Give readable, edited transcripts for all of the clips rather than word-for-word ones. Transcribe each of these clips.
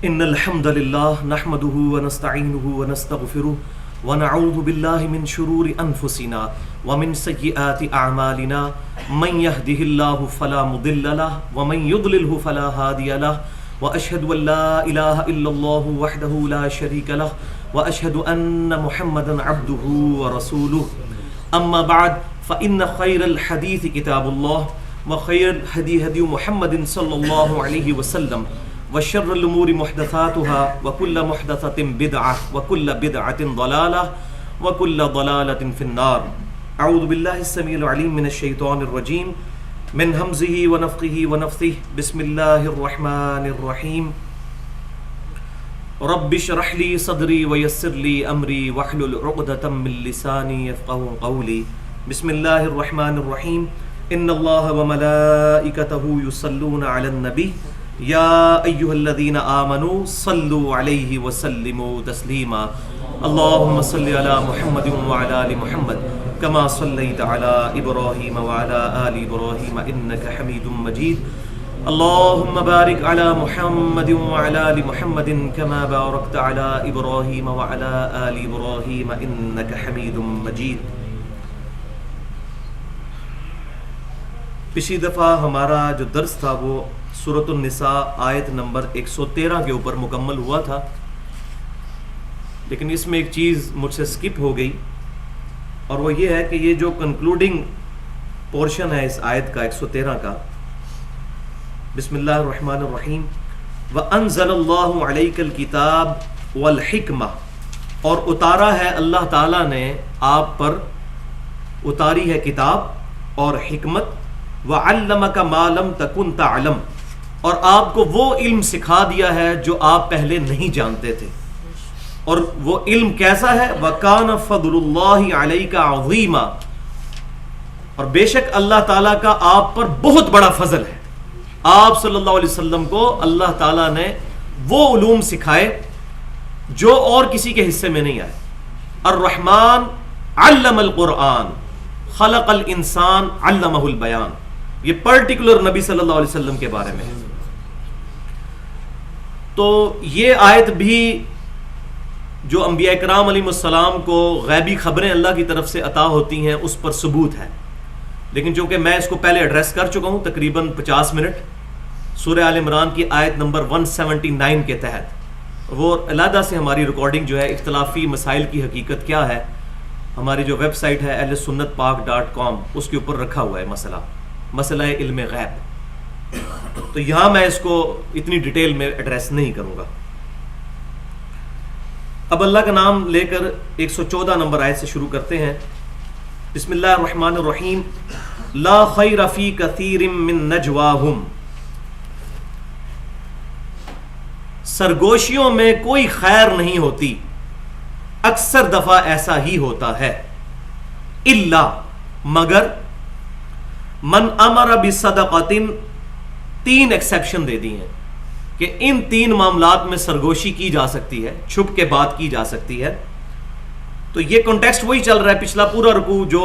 ان الحمد لله نحمده ونستعينه ونستغفره ونعوذ بالله من شرور انفسنا ومن سيئات اعمالنا من يهده الله فلا مضل له ومن يضلل فلا هادي له واشهد ان لا اله الا الله وحده لا شريك له واشهد ان محمدا عبده ورسوله اما بعد فان خير الحديث كتاب الله وخير الهدي هدي محمد صلى الله عليه وسلم وشر الامور محدثاتها وكل محدثة بدعة وكل بدعة ضلالة وكل ضلالة في النار. اعوذ بالله السميع العليم من الشيطان الرجيم من همزه ونفخه ونفثه. بسم الله الرحمن الرحيم. رب اشرح لي صدري ويسر لي امري واحلل عقدة من لساني يفقهوا قولي. بسم الله الرحمن الرحيم. ان الله وملائكته يصلون على النبي یا ایھا الذین آمنوا صلوا علیہ وسلموا تسلیما. اللہم صل علی محمد وعلی آل محمد کما صلیت علی ابراہیم وعلی آل ابراہیم انک حمید مجید. اللہم بارک علی محمد وعلی آل محمد کما بارکت علی ابراہیم وعلی آل ابراہیم انک حمید مجید. پچھلی دفعہ ہمارا جو درس تھا وہ سورۃ النساء آیت نمبر 113 کے اوپر مکمل ہوا تھا، لیکن اس میں ایک چیز مجھ سے سکپ ہو گئی، اور وہ یہ ہے کہ یہ جو کنکلوڈنگ پورشن ہے اس آیت کا 113 کا، بسم اللہ الرحمن الرحیم. وَأَنزَلَ اللَّهُ عَلَيْكَ الْكِتَابَ وَالْحِكْمَةَ، اور اتارا ہے اللہ تعالیٰ نے آپ پر، اتاری ہے کتاب اور حکمت. وَعَلَّمَكَ مَا لَمْ تَكُنْ تَعْلَمْ، اور آپ کو وہ علم سکھا دیا ہے جو آپ پہلے نہیں جانتے تھے. اور وہ علم کیسا ہے؟ وَكَانَ فَضْلُ اللَّهِ عَلَيْكَ عَظِيمًا، اور بے شک اللہ تعالیٰ کا آپ پر بہت بڑا فضل ہے. آپ صلی اللہ علیہ وسلم کو اللہ تعالیٰ نے وہ علوم سکھائے جو اور کسی کے حصے میں نہیں آئے. الرحمن علم القرآن خلق الانسان علمہ البیان، یہ پرٹیکولر نبی صلی اللہ علیہ وسلم کے بارے میں ہے. تو یہ آیت بھی جو انبیاء کرام علیہ السلام کو غیبی خبریں اللہ کی طرف سے عطا ہوتی ہیں اس پر ثبوت ہے، لیکن چونکہ میں اس کو پہلے ایڈریس کر چکا ہوں تقریباً 50 منٹ سورہ آل عمران کی آیت نمبر 179 کے تحت، وہ علیحدہ سے ہماری ریکارڈنگ جو ہے اختلافی مسائل کی حقیقت کیا ہے، ہماری جو ویب سائٹ ہے ahlsunnatpak.com اس کے اوپر رکھا ہوا ہے مسئلہ علم غیب. تو یہاں میں اس کو اتنی ڈیٹیل میں ایڈریس نہیں کروں گا. اب اللہ کا نام لے کر 114 نمبر آیت سے شروع کرتے ہیں. بسم اللہ الرحمن الرحیم. لا خیر فی کثیر من نجواہم، سرگوشیوں میں کوئی خیر نہیں ہوتی، اکثر دفعہ ایسا ہی ہوتا ہے. الا، مگر، من امر بصدقۃ، 3 ایکسیپشن دے دی ہیں کہ ان 3 معاملات میں سرگوشی کی جا سکتی ہے، چھپ کے بات کی جا سکتی ہے. تو یہ کانٹیکسٹ وہی چل رہا ہے پچھلا پورا رکوع جو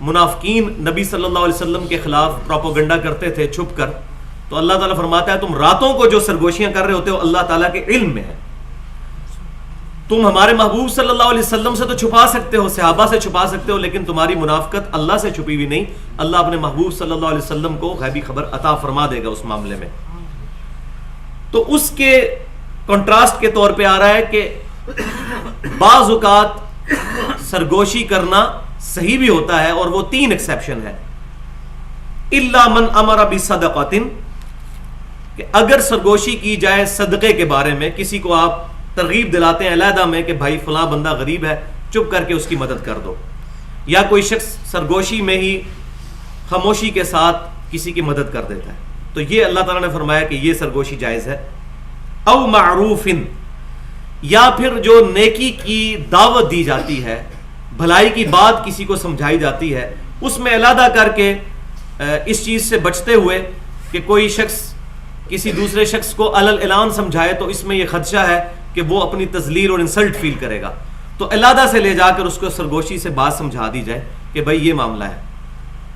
منافقین نبی صلی اللہ علیہ وسلم کے خلاف پروپیگنڈا کرتے تھے چھپ کر. تو اللہ تعالیٰ فرماتا ہے تم راتوں کو جو سرگوشیاں کر رہے ہوتے ہو اللہ تعالیٰ کے علم میں ہے. تم ہمارے محبوب صلی اللہ علیہ وسلم سے تو چھپا سکتے ہو، صحابہ سے چھپا سکتے ہو، لیکن تمہاری منافقت اللہ سے چھپی ہوئی نہیں. اللہ اپنے محبوب صلی اللہ علیہ وسلم کو غیبی خبر عطا فرما دے گا اس معاملے میں. تو اس کے کنٹراسٹ کے طور پہ آ رہا ہے کہ بعض اوقات سرگوشی کرنا صحیح بھی ہوتا ہے، اور وہ 3 ایکسیپشن ہے. الا من امر بصدقۃ، کہ اگر سرگوشی کی جائے صدقے کے بارے میں، کسی کو آپ ترغیب دلاتے ہیں علیحدہ میں کہ بھائی فلاں بندہ غریب ہے، چپ کر کے اس کی مدد کر دو، یا کوئی شخص سرگوشی میں ہی خاموشی کے ساتھ کسی کی مدد کر دیتا ہے، تو یہ اللہ تعالیٰ نے فرمایا کہ یہ سرگوشی جائز ہے. او معروف، یا پھر جو نیکی کی دعوت دی جاتی ہے، بھلائی کی بات کسی کو سمجھائی جاتی ہے، اس میں علیحدہ کر کے اس چیز سے بچتے ہوئے کہ کوئی شخص کسی دوسرے شخص کو علل اعلان سمجھائے تو اس میں یہ خدشہ ہے کہ وہ اپنی تذلیل اور انسلٹ فیل کرے گا، تو علیحدہ سے لے جا کر اس کو سرگوشی سے بات سمجھا دی جائے کہ بھائی یہ معاملہ ہے.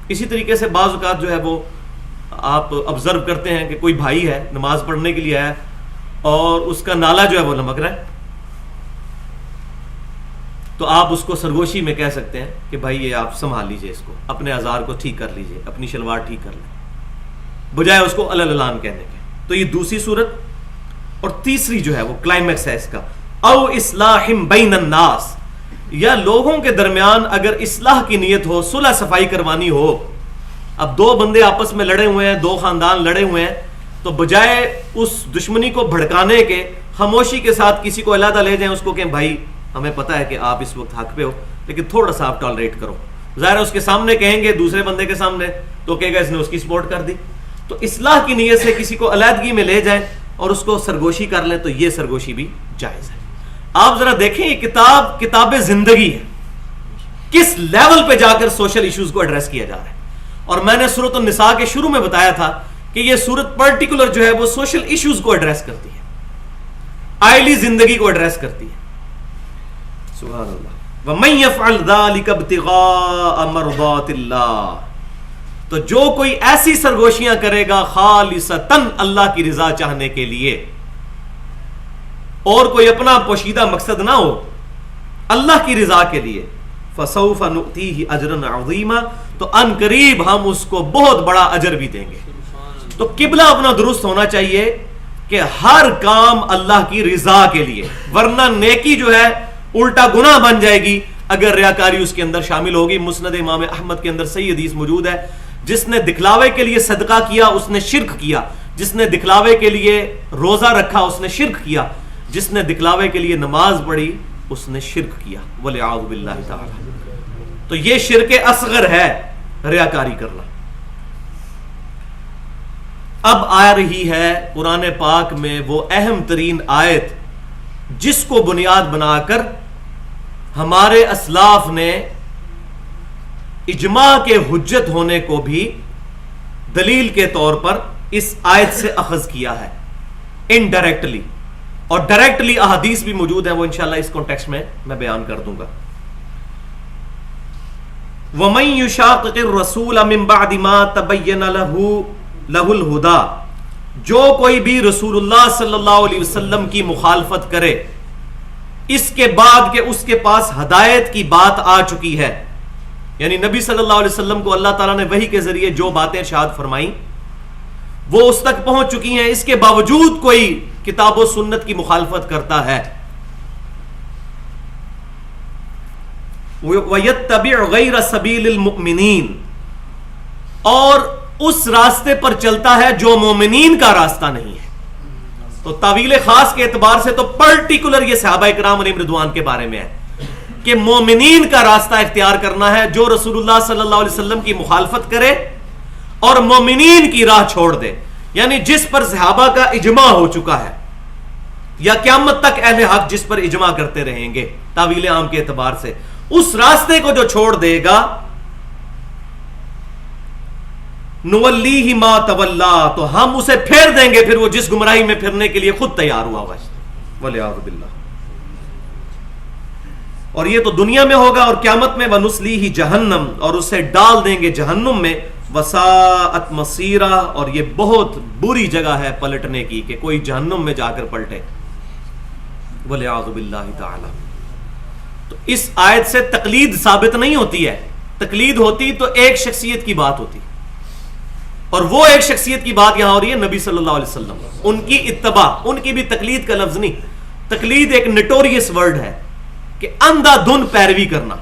اسی طریقے سے بعض اوقات جو ہے وہ آپ آبزرو کرتے ہیں کہ کوئی بھائی ہے نماز پڑھنے کے لیے آیا اور اس کا نالا جو ہے وہ لمک رہا ہے، تو آپ اس کو سرگوشی میں کہہ سکتے ہیں کہ بھائی یہ آپ سنبھال لیجئے، اس کو اپنے آزار کو ٹھیک کر لیجئے، اپنی شلوار ٹھیک کر لیں، بجائے اس کو الاعلان کہنے کے۔ تو یہ دوسری صورت۔ اور تیسری جو ہے وہ کلائمیکس ہے اس کا، او اصلاح بین الناس، یا لوگوں کے درمیان اگر اصلاح کی نیت ہو، صلح صفائی کروانی ہو۔ اب دو بندے آپس میں لڑے ہوئے ہیں، دو خاندان لڑے ہوئے ہیں، تو بجائے اس دشمنی کو بھڑکانے کے خاموشی کے ساتھ کسی کو علیحدہ لے جائیں، اس کو کہیں بھائی ہمیں پتہ ہے کہ آپ اس وقت حق پہ ہو لیکن تھوڑا سا آپ ٹالریٹ کرو۔ ظاہر ہے اس کے سامنے کہیں گے، دوسرے بندے کے سامنے تو کہے گا اس نے اس کی سپورٹ کر دی۔ تو اصلاح کی نیت سے کسی کو علیحدگی میں لے جائیں اور اس کو سرگوشی کر لیں، تو یہ سرگوشی بھی جائز ہے۔ آپ ذرا دیکھیں یہ کتاب زندگی ہے، کس لیول پہ جا کر سوشل ایشوز کو ایڈریس کیا جا رہا ہے۔ اور میں نے سورۃ النساء کے شروع میں بتایا تھا کہ یہ سورت پرٹیکولر جو ہے وہ سوشل ایشوز کو ایڈریس کرتی ہے، آئلی زندگی کو ایڈریس کرتی ہے۔ سبحان اللہ۔ وَمَن يَفْعَلْ ذَلِكَ ابْتِغَاءَ مَرْضَاتِ اللَّهِ، تو جو کوئی ایسی سرگوشیاں کرے گا خالصتاً اللہ کی رضا چاہنے کے لیے، اور کوئی اپنا پوشیدہ مقصد نہ ہو، اللہ کی رضا کے لیے، فَسَوْفَ نُؤْتِيهِ أَجْرًا عَظِيمًا، تو ان قریب ہم اس کو بہت بڑا اجر بھی دیں گے۔ تو قبلہ اپنا درست ہونا چاہیے کہ ہر کام اللہ کی رضا کے لیے، ورنہ نیکی جو ہے الٹا گناہ بن جائے گی اگر ریاکاری اس کے اندر شامل ہوگی۔ مسند امام احمد کے اندر صحیح حدیث موجود ہے، جس نے دکھلاوے کے لیے صدقہ کیا اس نے شرک کیا، جس نے دکھلاوے کے لیے روزہ رکھا اس نے شرک کیا، جس نے دکھلاوے کے لیے نماز پڑھی اس نے شرک کیا، والعیاذ باللہ تعالی۔ تو یہ شرک اصغر ہے، ریاکاری کرنا۔ اب آ رہی ہے قرآن پاک میں وہ اہم ترین آیت جس کو بنیاد بنا کر ہمارے اسلاف نے اجماع کے حجت ہونے کو بھی دلیل کے طور پر اس آیت سے اخذ کیا ہے انڈائریکٹلی، اور ڈائریکٹلی احادیث بھی موجود ہیں، وہ انشاءاللہ اس کانٹیکسٹ میں بیان کر دوں گا۔ وَمَن يُشَاقِقِ الرَّسُولَ مِن بَعْدِ مَا تَبَيَّنَ لَهُ الْهُدَى، جو کوئی بھی رسول اللہ صلی اللہ علیہ وسلم کی مخالفت کرے اس کے بعد کہ اس کے پاس ہدایت کی بات آ چکی ہے، یعنی نبی صلی اللہ علیہ وسلم کو اللہ تعالیٰ نے وحی کے ذریعے جو باتیں ارشاد فرمائیں وہ اس تک پہنچ چکی ہیں، اس کے باوجود کوئی کتاب و سنت کی مخالفت کرتا ہے، وَيَتَّبِعْ غَيْرَ سَبِيلِ الْمُؤْمِنِينَ، اور اس راستے پر چلتا ہے جو مومنین کا راستہ نہیں ہے۔ تو تعویل خاص کے اعتبار سے تو پرٹیکولر یہ صحابہ کرام علیہم رضوان کے بارے میں ہے کہ مومنین کا راستہ اختیار کرنا ہے، جو رسول اللہ صلی اللہ علیہ وسلم کی مخالفت کرے اور مومنین کی راہ چھوڑ دے، یعنی جس پر صحابہ کا اجماع ہو چکا ہے یا قیامت تک اہل حق جس پر اجماع کرتے رہیں گے تعویل عام کے اعتبار سے، اس راستے کو جو چھوڑ دے گا نولیہ ما تولا، تو ہم اسے پھیر دیں گے، پھر وہ جس گمراہی میں پھرنے کے لیے خود تیار ہوا ہوا ہے، والعیاذ باللہ۔ اور یہ تو دنیا میں ہوگا، اور قیامت میں وَنُصْلِيهِ جہنم، اور اسے ڈال دیں گے جہنم میں، وَسَاءَتْ مَصِيرًا، اور یہ بہت بری جگہ ہے پلٹنے کی کہ کوئی جہنم میں جا کر پلٹے، والعیاذ باللہ تعالی۔ تو اس آیت سے تقلید ثابت نہیں ہوتی ہے، تقلید ہوتی تو ایک شخصیت کی بات ہوتی، اور وہ ایک شخصیت کی بات یہاں ہو رہی ہے نبی صلی اللہ علیہ وسلم، ان کی اتباع، ان کی بھی تقلید کا لفظ نہیں، تقلید ایک نٹوریس ورڈ ہے کہ اندھا دھن پیروی کرنا،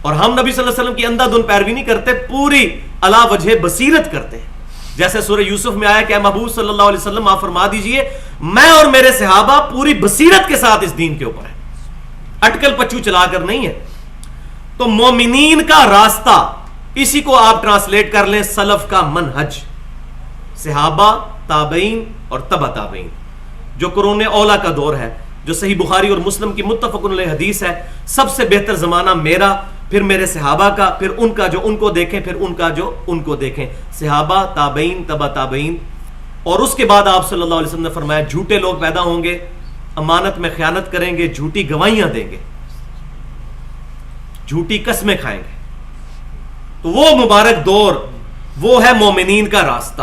اور ہم نبی صلی اللہ علیہ وسلم کی اندھا دھن پیروی نہیں کرتے، پوری علی وجہ بصیرت کرتے ہیں، جیسے سورہ یوسف میں آیا کہ اے محبوب صلی اللہ علیہ وسلم آپ فرما دیجئے میں اور میرے صحابہ پوری بصیرت کے ساتھ اس دین کے اوپر ہیں، اٹکل پچو چلا کر نہیں ہے۔ تو مومنین کا راستہ، اسی کو آپ ٹرانسلیٹ کر لیں سلف کا منہج، صحابہ، تابعین اور تبع تابعین، جو قرون اولا کا دور ہے، جو صحیح بخاری اور مسلم کی متفق علیہ حدیث ہے، سب سے بہتر زمانہ میرا، پھر میرے صحابہ کا، پھر ان کا جو ان کو دیکھیں، پھر ان کا جو ان کو دیکھیں، صحابہ، تابعین، تبع تابعین۔ اور اس کے بعد آپ صلی اللہ علیہ وسلم نے فرمایا جھوٹے لوگ پیدا ہوں گے، امانت میں خیانت کریں گے، جھوٹی گواہیاں دیں گے، جھوٹی قسمیں کھائیں گے۔ تو وہ مبارک دور وہ ہے مومنین کا راستہ،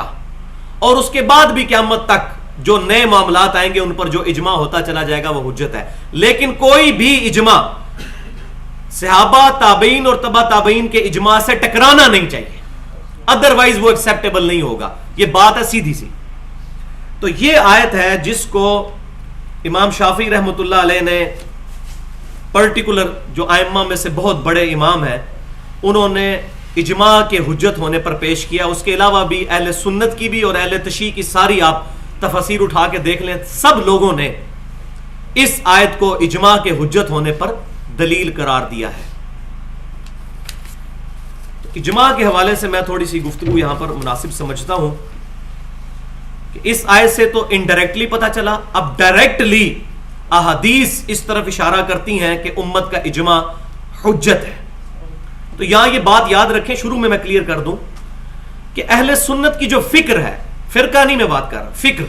اور اس کے بعد بھی قیامت تک جو نئے معاملات آئیں گے ان پر جو اجماع ہوتا چلا جائے گا وہ حجت ہے. لیکن کوئی بھی اجماع صحابہ تابعین اور تبع تابعین کے اجماع سے ٹکرانا نہیں چاہیے, ادروائز وہ ایکسیپٹیبل نہیں ہوگا. یہ بات ہے سیدھی سی. تو یہ آیت ہے جس کو امام شافعی رحمۃ اللہ علیہ نے پرٹیکولر, جو ائمہ میں سے بہت بڑے امام ہیں, انہوں نے اجماع کے حجت ہونے پر پیش کیا. اس کے علاوہ بھی اہل سنت کی بھی اور اہل تشیع کی ساری آپ تفاسیر اٹھا کے دیکھ لیں, سب لوگوں نے اس آیت کو اجماع کے حجت ہونے پر دلیل قرار دیا ہے. اجماع کے حوالے سے میں تھوڑی سی گفتگو یہاں پر مناسب سمجھتا ہوں کہ اس آیت سے تو انڈائریکٹلی پتہ چلا, اب ڈائریکٹلی احادیث اس طرف اشارہ کرتی ہیں کہ امت کا اجماع حجت ہے. تو یہاں یہ بات یاد رکھیں, شروع میں کلیئر کر دوں کہ اہل سنت کی جو فکر ہے, فرقہ نہیں میں بات کر رہا, فکر,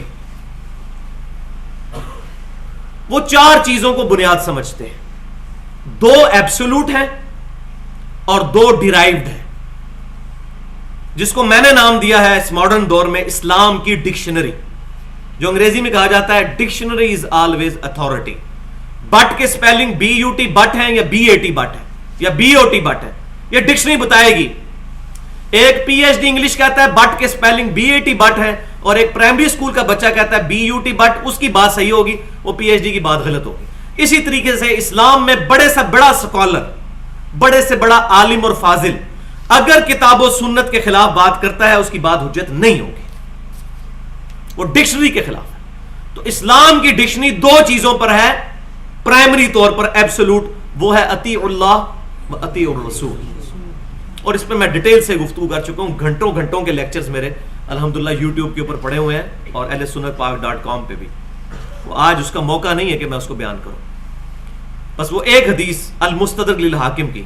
وہ چار چیزوں کو بنیاد سمجھتے ہیں. دو ایبسولوٹ ہیں اور دو ڈیرائیوڈ ہیں, جس کو میں نے نام دیا ہے اس ماڈرن دور میں اسلام کی ڈکشنری, جو انگریزی میں کہا جاتا ہے dictionary is always authority. But کے spelling B U T but ہے یا بی اے ٹی بٹ ہے یا بی او ٹی بٹ ہے, یہ ڈکشنری بتائے گی. ایک پی ایچ ڈی انگلش کہتا ہے بٹ کے spelling B A T but ہے, اور ایک پرائمری اسکول کا بچہ کہتا ہے بی یو ٹی بٹ, اس کی بات صحیح ہوگی, وہ پی ایچ ڈی کی بات غلط ہوگی. اسی طریقے سے اسلام میں بڑے سے بڑا سکالر, بڑے سے بڑا عالم اور فاضل اگر کتاب و سنت کے خلاف بات کرتا ہے اس کی بات حجت نہیں ہوگی, وہ ڈکشنری کے خلاف ہے. تو اسلام کی ڈکشنری دو چیزوں پر ہے پرائمری طور پر ایبسولوٹ, وہ ہے اطیع اللہ و اطیع الرسول. اور اس پہ میں ڈیٹیل سے گفتگو کر چکا ہوں, گھنٹوں گھنٹوں کے لیکچرز میرے الحمدللہ یوٹیوب کے اوپر پڑے ہوئے ہیں اور ahlsunnatpak.com پہ بھی. وہ آج اس کا موقع نہیں ہے کہ میں اس کو بیان کروں. بس وہ ایک حدیث المستدرک للحاکم کی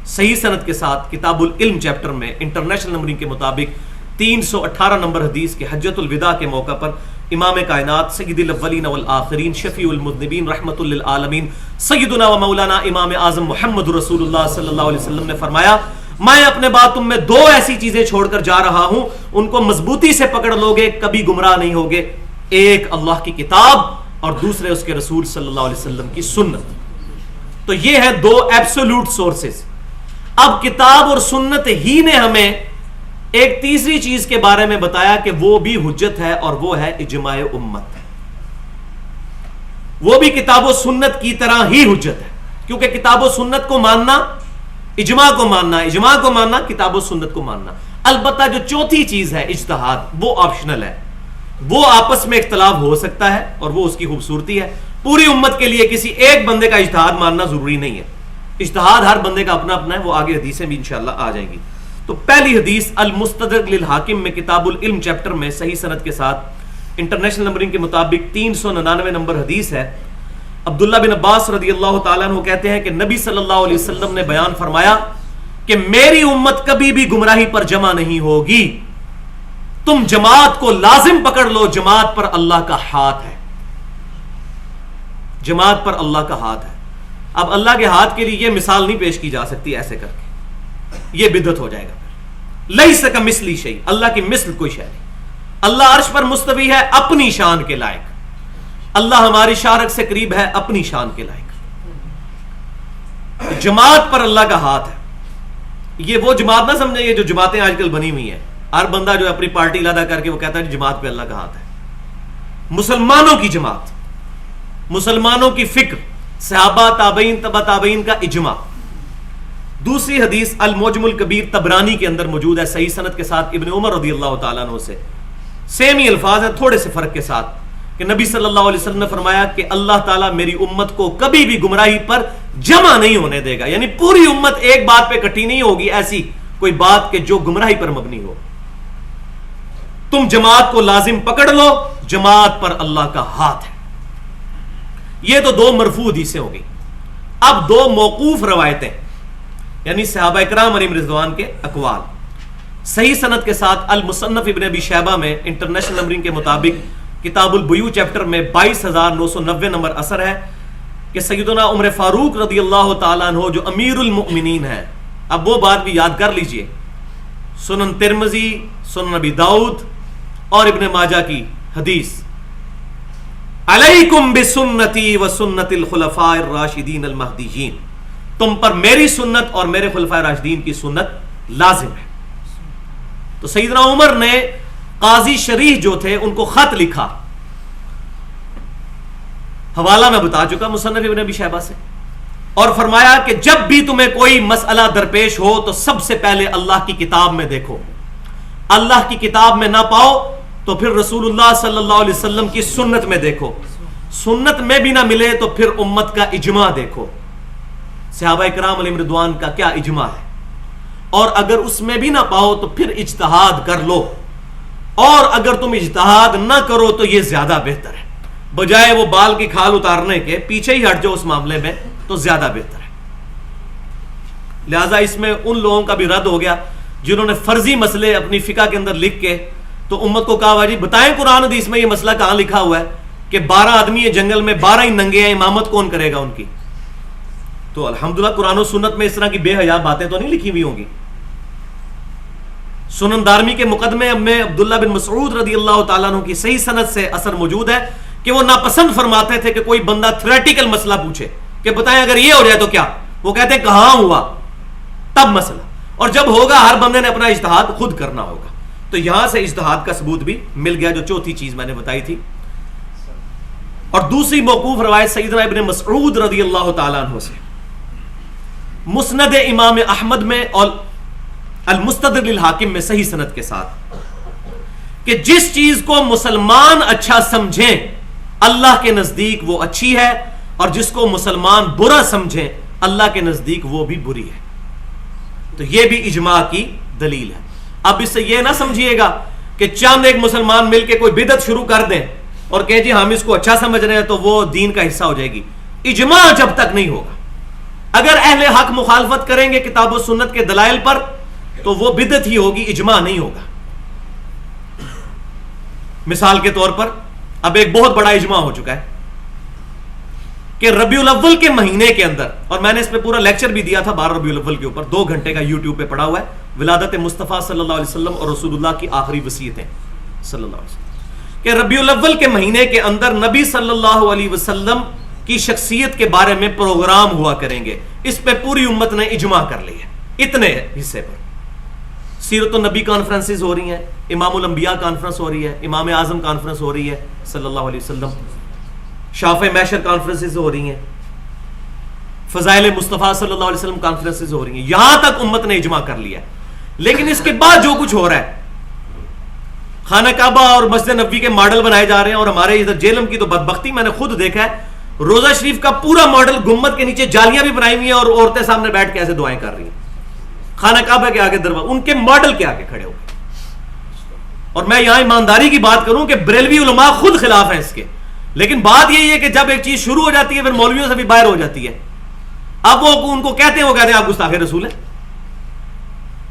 صحیح سند کے ساتھ کتاب العلم چیپٹر میں انٹرنیشنل نمبرنگ کے مطابق 318 نمبر حدیث کے حجۃ الوداع کے موقع پر امام کائنات سید الاولین والآخرین شفیع المذنبین رحمۃ للعالمین سیدنا و مولانا امام اعظم محمد رسول اللہ صلی اللہ علیہ وسلم نے فرمایا, میں اپنے بعد تم میں دو ایسی چیزیں چھوڑ کر جا رہا ہوں, ان کو مضبوطی سے پکڑ لو گے, کبھی گمراہ نہیں ہوگے. ایک اللہ کی کتاب اور دوسرے اس کے رسول صلی اللہ علیہ وسلم کی سنت. تو یہ ہے دو ایبسولوٹ سورسز. اب کتاب اور سنت ہی نے ہمیں ایک تیسری چیز کے بارے میں بتایا کہ وہ بھی حجت ہے, اور وہ ہے اجماع امت. وہ بھی کتاب و سنت کی طرح ہی حجت ہے, کیونکہ کتاب و سنت کو ماننا اجماع کو ماننا, اجماع کو ماننا کتاب و سنت کو ماننا. البتہ جو چوتھی چیز ہے اجتہاد, وہ آپشنل ہے, وہ آپس میں اختلاف ہو سکتا ہے اور وہ اس کی خوبصورتی ہے. پوری امت کے لیے کسی ایک بندے کا اجتہاد ماننا ضروری نہیں ہے, اجتہاد ہر بندے کا اپنا اپنا ہے. وہ آگے حدیثیں بھی انشاءاللہ آ جائیں گی. تو پہلی حدیث المستدرک للحاکم میں کتاب العلم چیپٹر میں صحیح سند کے ساتھ انٹرنیشنل نمبرنگ کے مطابق 399 نمبر حدیث ہے. عبداللہ بن عباس رضی اللہ تعالیٰ عنہ کہتے ہیں کہ نبی صلی اللہ علیہ وسلم نے بیان فرمایا کہ میری امت کبھی بھی گمراہی پر جمع نہیں ہوگی, تم جماعت کو لازم پکڑ لو, جماعت پر اللہ کا ہاتھ ہے, جماعت پر اللہ کا ہاتھ ہے. اب اللہ کے ہاتھ کے لیے یہ مثال نہیں پیش کی جا سکتی ایسے کر کے, یہ بدعت ہو جائے گا. لیس کمثلی شیء, اللہ کی مثل کوئی شے نہیں. اللہ عرش پر مستوی ہے اپنی شان کے لائق, اللہ ہماری شارک سے قریب ہے اپنی شان کے لائق. جماعت پر اللہ کا ہاتھ ہے. یہ وہ جماعت نہ سمجھیں یہ جو جماعتیں آج کل بنی ہوئی ہیں, ہر بندہ جو اپنی پارٹی لادا کر کے وہ کہتا ہے جماعت پہ اللہ کا ہاتھ ہے. مسلمانوں کی جماعت, مسلمانوں کی فکر, صحابہ تابعین تبع تابعین کا اجماع. دوسری حدیث المعجم الکبیر طبرانی کے اندر موجود ہے صحیح سند کے ساتھ ابن عمر رضی اللہ تعالیٰ عنہ سے, سیم ہی الفاظ ہیں تھوڑے سے فرق کے ساتھ, کہ نبی صلی اللہ علیہ وسلم نے فرمایا کہ اللہ تعالیٰ میری امت کو کبھی بھی گمراہی پر جمع نہیں ہونے دے گا. یعنی پوری امت ایک بات پہ اکٹھی نہیں ہوگی, ایسی کوئی بات کہ جو گمراہی پر مبنی ہو. تم جماعت کو لازم پکڑ لو, جماعت پر اللہ کا ہاتھ ہے. یہ تو دو مرفوع حدیثیں ہو گئی. اب دو موقوف روایتیں, یعنی صحابہ اکرام علیہم رضوان کے اقوال. صحیح سند کے ساتھ المصنف ابن ابی شیبہ میں انٹرنیشنل نمبرنگ کے مطابق کتاب البیوع چیپٹر میں 22,990 نمبر اثر ہے کہ سیدنا عمر فاروق رضی اللہ تعالیٰ عنہ جو امیر المؤمنین ہیں, اب وہ بات بھی یاد کر لیجئے, سنن ترمذی, سنن نبی داؤد اور ابن ماجہ کی حدیث علیکم بسنتی و سنت الخلفاء الراشدین المہدیین، تم پر میری سنت اور میرے خلفاء راشدین کی سنت لازم ہے. تو سیدنا عمر نے قاضی شریح جو تھے ان کو خط لکھا، حوالہ میں بتا چکا مصنف ابن ابی شیبہ سے، اور فرمایا کہ جب بھی تمہیں کوئی مسئلہ درپیش ہو تو سب سے پہلے اللہ کی کتاب میں دیکھو، اللہ کی کتاب میں نہ پاؤ تو پھر رسول اللہ صلی اللہ علیہ وسلم کی سنت میں دیکھو، سنت میں بھی نہ ملے تو پھر امت کا اجماع دیکھو، صحابہ کرام علیہم رضوان کا کیا اجماع ہے، اور اگر اس میں بھی نہ پاؤ تو پھر اجتہاد کر لو، اور اگر تم اجتہاد نہ کرو تو یہ زیادہ بہتر ہے، بجائے وہ بال کی کھال اتارنے کے پیچھے ہی ہٹ جاؤ اس معاملے میں تو زیادہ بہتر ہے. لہذا اس میں ان لوگوں کا بھی رد ہو گیا جنہوں نے فرضی مسئلے اپنی فقہ کے اندر لکھ کے تو امت کو کہا جی بتائیں قرآن حدیث میں یہ مسئلہ کہاں لکھا ہوا ہے کہ 12 آدمی ہے جنگل میں، 12 ہی ننگے ہیں، امامت کون کرے گا ان کی؟ تو الحمدللہ قرآن و سنت میں اس طرح کی بے حیا باتیں تو نہیں لکھی ہوئی ہوں گی. سنن دارمی کے مقدمے میں عبداللہ بن مسعود رضی اللہ تعالیٰ عنہ کی صحیح سند سے اثر موجود ہے کہ وہ ناپسند فرماتے تھے کہ کوئی بندہ تھیوریٹیکل مسئلہ پوچھے کہ بتائیں اگر یہ ہو جائے تو کیا، وہ کہتے ہیں کہاں ہوا تب مسئلہ، اور جب ہوگا ہر بندے نے اپنا اجتہاد خود کرنا ہوگا. تو یہاں سے اجتہاد کا ثبوت بھی مل گیا، جو چوتھی چیز میں نے بتائی تھی. اور دوسری موقوف روایت سیدنا ابن مسعود رضی اللہ تعالیٰ عنہ سے مسند امام احمد میں اور المستدرک للحاکم میں صحیح سند کے ساتھ کہ جس چیز کو مسلمان اچھا سمجھیں اللہ کے نزدیک وہ اچھی ہے، اور جس کو مسلمان برا سمجھیں اللہ کے نزدیک وہ بھی بری ہے. تو یہ بھی اجماع کی دلیل ہے. اب اس سے یہ نہ سمجھیے گا کہ چند ایک مسلمان مل کے کوئی بدعت شروع کر دیں اور کہیں جی ہم اس کو اچھا سمجھ رہے ہیں تو وہ دین کا حصہ ہو جائے گی. اجماع جب تک نہیں ہوگا، اگر اہل حق مخالفت کریں گے کتاب و سنت کے دلائل پر تو وہ بدعت ہی ہوگی، اجماع نہیں ہوگا. مثال کے طور پر اب ایک بہت بڑا اجماع ہو چکا ہے کہ ربیع الاول کے مہینے کے اندر، اور میں نے اس پہ پورا لیکچر بھی دیا تھا 12 ربیع الاول کے اوپر، 2 گھنٹے کا یوٹیوب پہ پڑا ہوا ہے، ولادت مصطفیٰ صلی اللہ علیہ وسلم اور رسول اللہ کی آخری وصیتیں صلی اللہ علیہ وسلم، کہ ربیع الاول کے مہینے کے اندر نبی صلی اللہ علیہ وسلم کی شخصیت کے بارے میں پروگرام ہوا کریں گے. اس پہ پوری امت نے اجماع کر لیا ہے اتنے حصے پر. سیرت النبی کانفرنسز ہو رہی ہیں، امام الانبیاء کانفرنس ہو رہی ہے، امام اعظم کانفرنس ہو رہی ہے صلی اللہ علیہ وسلم، شافع محشر کانفرنسز ہو رہی ہیں، فضائل مصطفیٰ صلی اللہ علیہ وسلم کانفرنسز ہو رہی ہیں. یہاں تک امت نے اجماع کر لیا. لیکن اس کے بعد جو کچھ ہو رہا ہے، خانہ کعبہ اور مسجد نبوی کے ماڈل بنائے جا رہے ہیں، اور ہمارے ادھر جیلم کی تو بدبختی میں نے خود دیکھا ہے، روزہ شریف کا پورا ماڈل گنبد کے نیچے جالیاں بھی بنائی ہوئی ہیں اور عورتیں سامنے بیٹھ کے ایسے دعائیں کر رہی ہیں خانہ کعبہ کے آگے دروازہ ان کے ماڈل کے آگے کھڑے ہو. اور میں یہاں ایمانداری کی بات کروں کہ بریلوی علماء خود خلاف ہیں اس کے، لیکن بات یہی ہے کہ جب ایک چیز شروع ہو جاتی ہے پھر مولویوں سے بھی باہر ہو جاتی ہے. اب وہ ان کو کہتے ہیں آپ گستاخ رسول ہیں.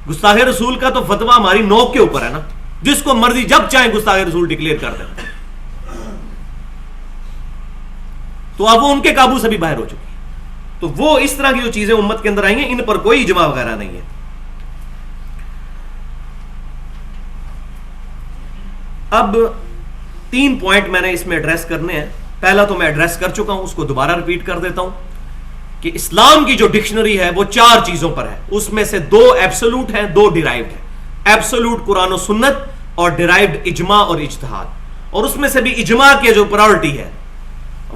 گستاخ رسول کا تو فتویٰ ہماری نوک کے اوپر ہے نا، جس کو مرضی جب چاہیں گستاخ رسول ڈکلیئر کر دیں. تو اب وہ ان کے قابو سے بھی باہر ہو چکی ہے. تو وہ اس طرح کی جو چیزیں امت کے اندر آئی ہیں ان پر کوئی اجماع وغیرہ نہیں ہے. اب 3 پوائنٹ میں نے اس میں ایڈریس کرنے ہیں. پہلا تو میں ایڈریس کر چکا ہوں، اس کو دوبارہ ریپیٹ کر دیتا ہوں کہ اسلام کی جو ڈکشنری ہے وہ 4 چیزوں پر ہے. اس میں سے 2 ایبسولوٹ ہیں، 2 ڈیرائیوڈ ہیں. ایبسولوٹ قرآن و سنت اور ڈیرائیوڈ اجماع اور اجتہاد. اور اس میں سے بھی اجماع کی جو پرائورٹی ہے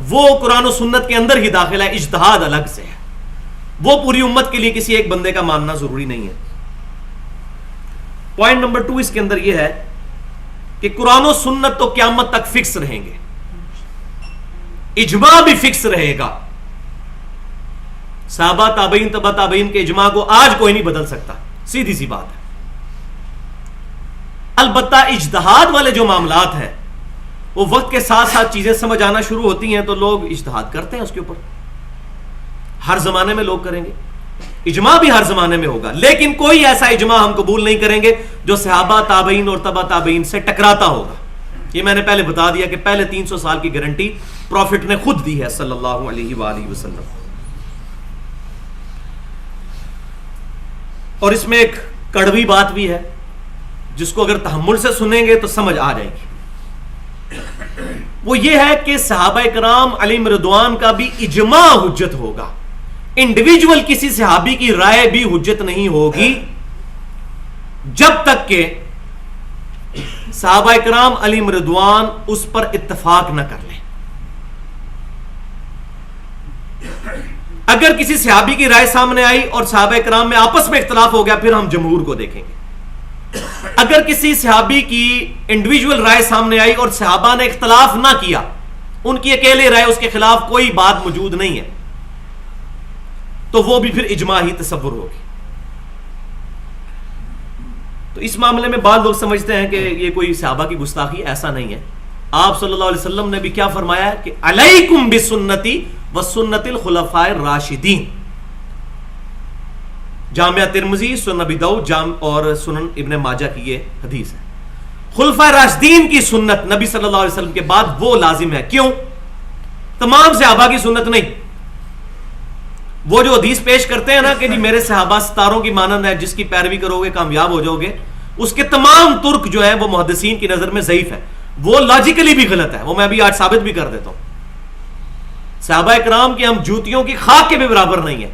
وہ قرآن و سنت کے اندر ہی داخل ہے، اجتہاد الگ سے ہے. وہ پوری امت کے لیے کسی ایک بندے کا ماننا ضروری نہیں ہے. پوائنٹ نمبر 2 اس کے اندر یہ ہے کہ قرآن و سنت تو قیامت تک فکس رہیں گے، اجماع بھی فکس رہے گا. صحابہ تابعین تبع تابعین کے اجماع کو آج کوئی نہیں بدل سکتا، سیدھی سی بات ہے. البتہ اجتہاد والے جو معاملات ہیں وہ وقت کے ساتھ ساتھ چیزیں سمجھ آنا شروع ہوتی ہیں تو لوگ اجتہاد کرتے ہیں اس کے اوپر. ہر زمانے میں لوگ کریں گے، اجماع بھی ہر زمانے میں ہوگا، لیکن کوئی ایسا اجماع ہم قبول نہیں کریں گے جو صحابہ تابعین اور تبع تابعین سے ٹکراتا ہوگا. یہ میں نے پہلے بتا دیا کہ پہلے 300 سال کی گارنٹی پروفٹ نے خود دی ہے صلی اللہ علیہ وآلہ وسلم. اور اس میں ایک کڑوی بات بھی ہے جس کو اگر تحمل سے سنیں گے تو سمجھ آ جائے گی. وہ یہ ہے کہ صحابہ کرام علیہم رضوان کا بھی اجماع حجت ہوگا. انڈیویجول کسی صحابی کی رائے بھی حجت نہیں ہوگی جب تک کہ صحابہ کرام علیہم رضوان اس پر اتفاق نہ کر لیں. اگر کسی صحابی کی رائے سامنے آئی اور صحابہ کرام میں آپس میں اختلاف ہو گیا, پھر ہم جمہور کو دیکھیں گے. اگر کسی صحابی کی انڈیویجول رائے سامنے آئی اور صحابہ نے اختلاف نہ کیا, ان کی اکیلے رائے, اس کے خلاف کوئی بات موجود نہیں ہے, تو وہ بھی پھر اجماع ہی تصور ہوگی. تو اس معاملے میں بعض لوگ سمجھتے ہیں کہ یہ کوئی صحابہ کی گستاخی, ایسا نہیں ہے. آپ صلی اللہ علیہ وسلم نے بھی کیا فرمایا ہے کہ علیکم بسنتی وسنت الخلفاء الراشدین. جامعہ ترمذی, سنن ابی داؤد اور سنن ابن ماجہ کی یہ حدیث ہے. خلفاء راشدین کی سنت نبی صلی اللہ علیہ وسلم کے بعد وہ لازم ہے. کیوں؟ تمام صحابہ کی سنت نہیں. وہ جو حدیث پیش کرتے ہیں نا کہ جی میرے صحابہ ستاروں کی مانند ہے, جس کی پیروی کرو گے کامیاب ہو جاؤ گے, اس کے تمام ترک جو ہے وہ محدثین کی نظر میں ضعیف ہے. وہ لاجیکلی بھی غلط ہے, وہ میں ابھی آج ثابت بھی کر دیتا ہوں. صحابہ کرام کی ہم جوتیوں کی خاک کے بھی برابر نہیں ہے.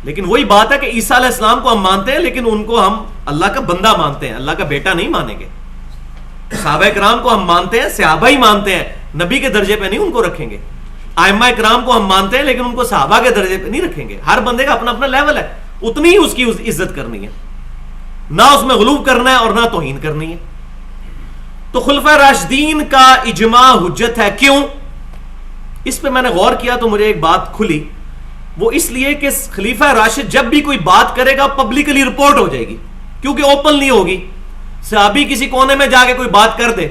لیکن وہی بات ہے کہ عیسیٰ علیہ السلام کو ہم مانتے ہیں, لیکن ان کو ہم اللہ کا بندہ مانتے ہیں, اللہ کا بیٹا نہیں مانیں گے. صحابہ کرام کو ہم مانتے ہیں, صحابہ ہی مانتے ہیں, نبی کے درجے پہ نہیں ان کو رکھیں گے. ائمہ کرام کو ہم مانتے ہیں, لیکن ان کو صحابہ کے درجے پہ نہیں رکھیں گے. ہر بندے کا اپنا اپنا لیول ہے, اتنی ہی اس کی عزت کرنی ہے, نہ اس میں غلو کرنا ہے اور نہ توہین کرنی ہے. تو خلفاء راشدین کا اجماع حجت ہے. کیوں؟ اس پہ میں نے غور کیا تو مجھے ایک بات کھلی. وہ اس لیے کہ خلیفہ راشد جب بھی کوئی بات کرے گا پبلکلی رپورٹ ہو جائے گی, کیونکہ اوپن نہیں ہوگی. صحابی کسی کونے میں جا کے کوئی بات کر دے,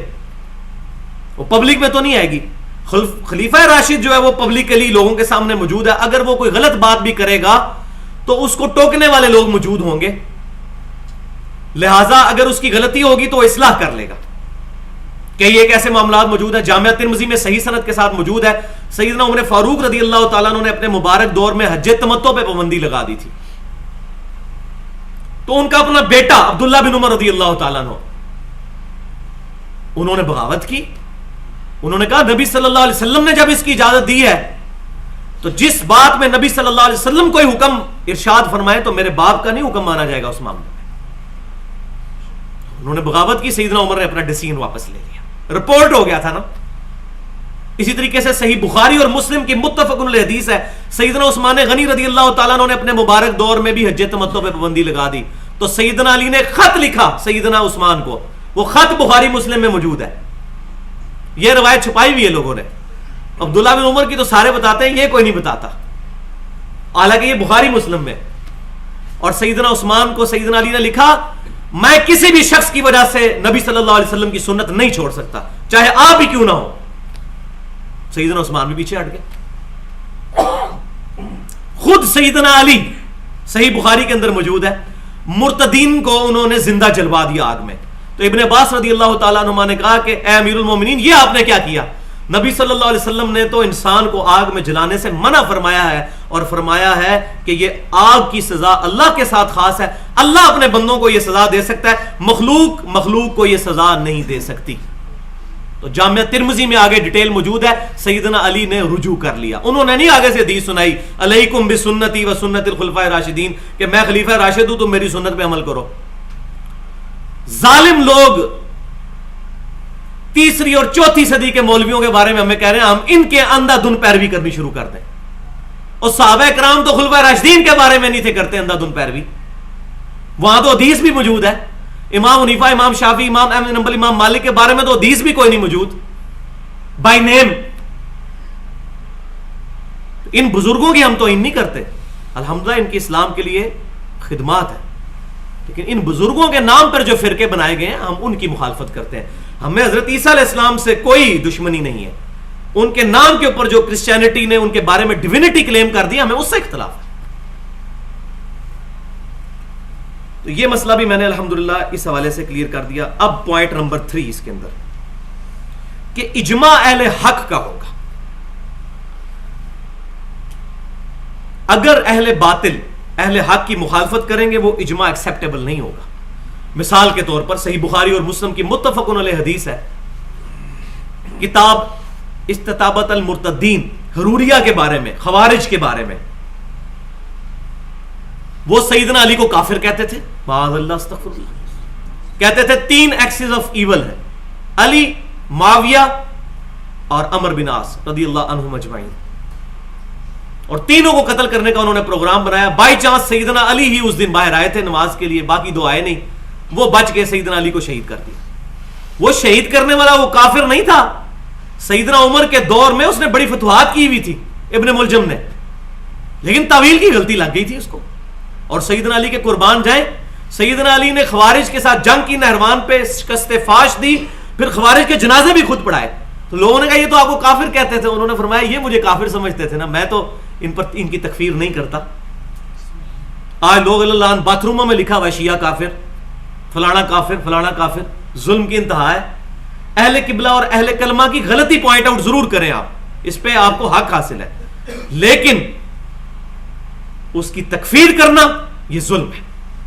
وہ پبلک میں تو نہیں آئے گی. خلیفہ راشد جو ہے وہ پبلکلی لوگوں کے سامنے موجود ہے. اگر وہ کوئی غلط بات بھی کرے گا تو اس کو ٹوکنے والے لوگ موجود ہوں گے, لہٰذا اگر اس کی غلطی ہوگی تو وہ اصلاح کر لے گا. کہ یہ کیسے معاملات موجود ہیں, جامعہ ترمذی میں صحیح سند کے ساتھ موجود ہے. سیدنا عمر فاروق رضی اللہ تعالیٰ عنہ نے اپنے مبارک دور میں حج تمتع پہ پابندی لگا دی تھی. تو ان کا اپنا بیٹا عبداللہ بن عمر رضی اللہ تعالیٰ عنہ, انہوں نے بغاوت کی. انہوں نے کہا نبی صلی اللہ علیہ وسلم نے جب اس کی اجازت دی ہے تو جس بات میں نبی صلی اللہ علیہ وسلم کوئی حکم ارشاد فرمائے تو میرے باپ کا نہیں حکم مانا جائے گا اس معاملے میں. انہوں نے بغاوت کی, سیدنا عمر نے اپنا ڈیسیژن واپس لے لیا. رپورٹ ہو گیا تھا نا. اسی طریقے سے صحیح بخاری اور مسلم کی متفق علیہ حدیث ہے, سیدنا عثمان غنی رضی اللہ تعالیٰ عنہ نے اپنے مبارک دور میں بھی حج تمتع پہ پابندی لگا دی. تو سیدنا علی نے خط لکھا سیدنا عثمان کو, وہ خط بخاری مسلم میں موجود ہے. یہ روایت چھپائی ہوئی ہے لوگوں نے. عبداللہ بن عمر کی تو سارے بتاتے ہیں, یہ کوئی نہیں بتاتا, حالانکہ یہ بخاری مسلم میں. اور سیدنا عثمان کو سیدنا علی نے لکھا, میں کسی بھی شخص کی وجہ سے نبی صلی اللہ علیہ وسلم کی سنت نہیں چھوڑ سکتا, چاہے آپ ہی کیوں نہ ہو. سیدنا عثمان بھی پیچھے ہٹ گئے. خود سیدنا علی, صحیح بخاری کے اندر موجود ہے, مرتدین کو انہوں نے زندہ جلوا دیا آگ میں. تو ابن عباس رضی اللہ تعالیٰ عنہ نے کہا کہ اے امیر المومنین, یہ آپ نے کیا کیا؟ نبی صلی اللہ علیہ وسلم نے تو انسان کو آگ میں جلانے سے منع فرمایا ہے, اور فرمایا ہے کہ یہ آگ کی سزا اللہ کے ساتھ خاص ہے. اللہ اپنے بندوں کو یہ سزا دے سکتا ہے, مخلوق کو یہ سزا نہیں دے سکتی. تو جامعہ ترمذی میں آگے ڈیٹیل موجود ہے. سیدنا علی نے رجوع کر لیا, انہوں نے نہیں آگے سے حدیث سنائی علیکم بسنتی و سنت الخلفاء الراشدین کہ میں خلیفہ راشد ہوں تم میری سنت پہ عمل کرو. ظالم لوگ تیسری اور چوتھی صدی کے مولویوں کے بارے میں ہمیں کہہ رہے ہیں ہم ان کے اندھا دھن پیروی کرنی شروع کر دیں, اور صحابہ کرام تو خلفاء راشدین کے بارے میں نہیں تھے کرتے اندھا دھن پیروی. وہاں تو حدیث بھی موجود ہے. امام حنیفہ, امام شافعی, امام احمد بن حنبل, امام مالک کے بارے میں تو حدیث بھی کوئی نہیں موجود بائی نیم. ان بزرگوں کی ہم توہین نہیں کرتے, الحمدللہ ان کی اسلام کے لیے خدمات ہے, لیکن ان بزرگوں کے نام پر جو فرقے بنائے گئے ہیں ہم ان کی مخالفت کرتے ہیں. ہمیں حضرت عیسیٰ علیہ السلام سے کوئی دشمنی نہیں ہے, ان کے نام کے اوپر جو کرسچینٹی نے ان کے بارے میں ڈیوینٹی کلیم کر دیا ہمیں اس سے اختلاف ہے. تو یہ مسئلہ بھی میں نے الحمدللہ اس حوالے سے کلیئر کر دیا. اب پوائنٹ نمبر 3 اس کے اندر کہ اجماع اہل حق کا ہوگا. اگر اہل باطل اہل حق کی مخالفت کریں گے وہ اجماع ایکسیپٹیبل نہیں ہوگا. مثال کے طور پر صحیح بخاری اور مسلم کی متفق علیہ حدیث ہے کتاب استتابت المرتدین حروریہ کے بارے میں، خوارج کے بارے میں، وہ سیدنا علی کو کافر کہتے تھے، معاذ اللہ استغفر اللہ، کہتے تھے 3 ایکسز آف ایول ہے، علی، معاویہ اور عمرو بن عاص رضی اللہ عنہم اجمعین، اور تینوں کو قتل کرنے کا انہوں نے پروگرام بنایا. بائی چانس سیدنا علی ہی اس دن باہر آئے تھے نماز کے لیے، باقی 2 آئے نہیں، وہ بچ کے سیدنا علی کو شہید کر دیا. وہ شہید کرنے والا وہ کافر نہیں تھا، سیدنا عمر کے دور میں اس نے بڑی فتوحات کی ہوئی تھی ابن ملجم نے، لیکن تعویل کی غلطی لگ گئی تھی اس کو، اور سیدنا علی کے قربان جائیں. سیدنا علی نے خوارج کے ساتھ جنگ کی، نہروان پہ شکست فاش دی، پھر خوارج کے جنازے بھی خود پڑھائے. تو لوگوں نے کہا یہ تو آپ کو کافر کہتے تھے، انہوں نے فرمایا یہ مجھے کافر سمجھتے تھے نا، میں تو ان کی تکفیر نہیں کرتا. آج لوگ اللہ باتھ روموں میں لکھا ہوا شیعہ کافر، فلانا کافر، فلانا کافر. ظلم کی انتہا ہے. اہل قبلہ اور اہل کلمہ کی غلطی پوائنٹ آؤٹ ضرور کریں آپ، اس پہ آپ کو حق حاصل ہے، لیکن اس کی تکفیر کرنا یہ ظلم ہے،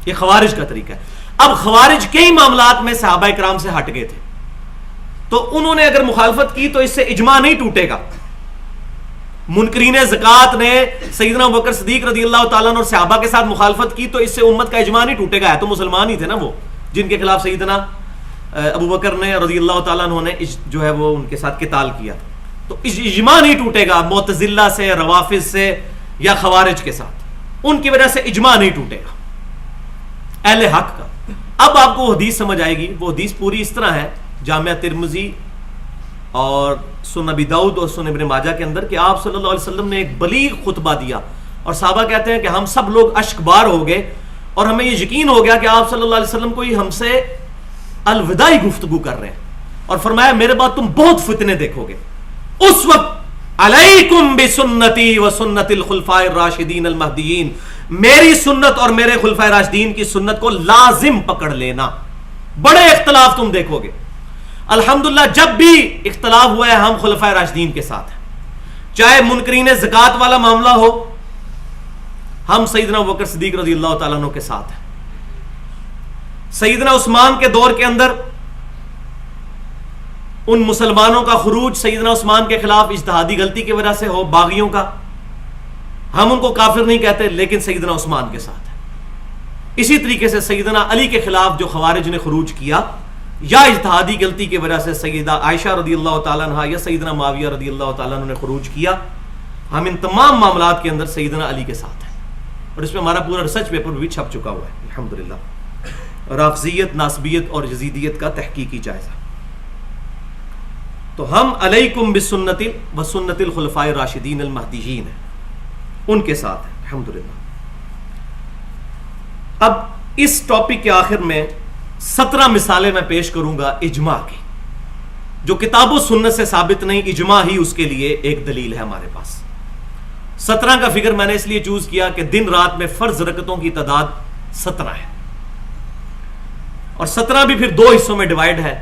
یہ خوارج کا طریقہ ہے. اب خوارج کئی معاملات میں صحابہ کرام سے ہٹ گئے تھے، تو انہوں نے اگر مخالفت کی تو اس سے اجماع نہیں ٹوٹے گا. منکرین زکوٰۃ نے سیدنا ابوبکر صدیق رضی اللہ تعالیٰ عنہ اور صحابہ کے ساتھ مخالفت کی تو اس سے امت کا اجماع نہیں ٹوٹے گا. ہے تو مسلمان ہی تھے نا وہ، جن کے خلاف سیدنا ابوبکر نے رضی اللہ تعالیٰ عنہ نے جو ہے وہ ان کے ساتھ قتال کیا، تو اجماع نہیں ٹوٹے گا معتزلہ سے، روافض سے یا خوارج کے ساتھ، ان کی وجہ سے اجماع نہیں ٹوٹے گا اہل حق کا. اب آپ کو حدیث سمجھ آئے گی. وہ حدیث پوری اس طرح ہے، جامعہ ترمذی اور سنن ابی داؤد اور سنن ابن ماجہ کے اندر، کہ آپ صلی اللہ علیہ وسلم نے ایک بلیغ خطبہ دیا، اور صحابہ کہتے ہیں کہ ہم سب لوگ اشک بار ہو گئے، اور ہمیں یہ یقین ہو گیا کہ آپ صلی اللہ علیہ وسلم کوئی ہم سے الوداعی گفتگو کر رہے ہیں، اور فرمایا میرے بعد تم بہت فتنے دیکھو گے. اس وقت علیکم بسنتی و سنت الخلفاء الراشدین المہدیین، میری سنت اور میرے خلفاء راشدین کی سنت کو لازم پکڑ لینا. بڑے اختلاف تم دیکھو گے، الحمدللہ جب بھی اختلاف ہوا ہے ہم خلفاء راشدین کے ساتھ ہیں. چاہے منکرین زکوٰۃ والا معاملہ ہو، ہم سیدنا ابوبکر صدیق رضی اللہ تعالیٰ عنہ کے ساتھ ہیں. سیدنا عثمان کے دور کے اندر ان مسلمانوں کا خروج سیدنا عثمان کے خلاف اجتہادی غلطی کی وجہ سے ہو، باغیوں کا، ہم ان کو کافر نہیں کہتے، لیکن سیدنا عثمان کے ساتھ ہیں. اسی طریقے سے سیدنا علی کے خلاف جو خوارج نے خروج کیا یا اجتہادی غلطی کی وجہ سے سیدہ عائشہ رضی اللہ تعالیٰ عنہ یا سیدنا معاویہ رضی اللہ تعالیٰ عنہ نے خروج کیا، ہم ان تمام معاملات کے اندر سیدنا علی کے ساتھ ہیں. اور اس میں ہمارا پورا ریسرچ پیپر بھی چھپ چکا ہوا ہے الحمدللہ، رافضیت، ناصبیت اور یزیدیت کا تحقیقی جائزہ. تو ہم علیکم بسنتی و سنت الخلفاء الراشدین المہدیین ہیں، ان کے ساتھ ہیں الحمدللہ. اب اس ٹاپک کے آخر میں 17 مثالیں میں پیش کروں گا اجماع کی، جو کتاب و سنت سے ثابت نہیں، اجماع ہی اس کے لیے ایک دلیل ہے ہمارے پاس. 17 کا فگر میں نے اس لیے چوز کیا کہ دن رات میں فرض رکعتوں کی تعداد 17 ہے، اور 17 بھی پھر 2 حصوں میں ڈیوائیڈ ہے.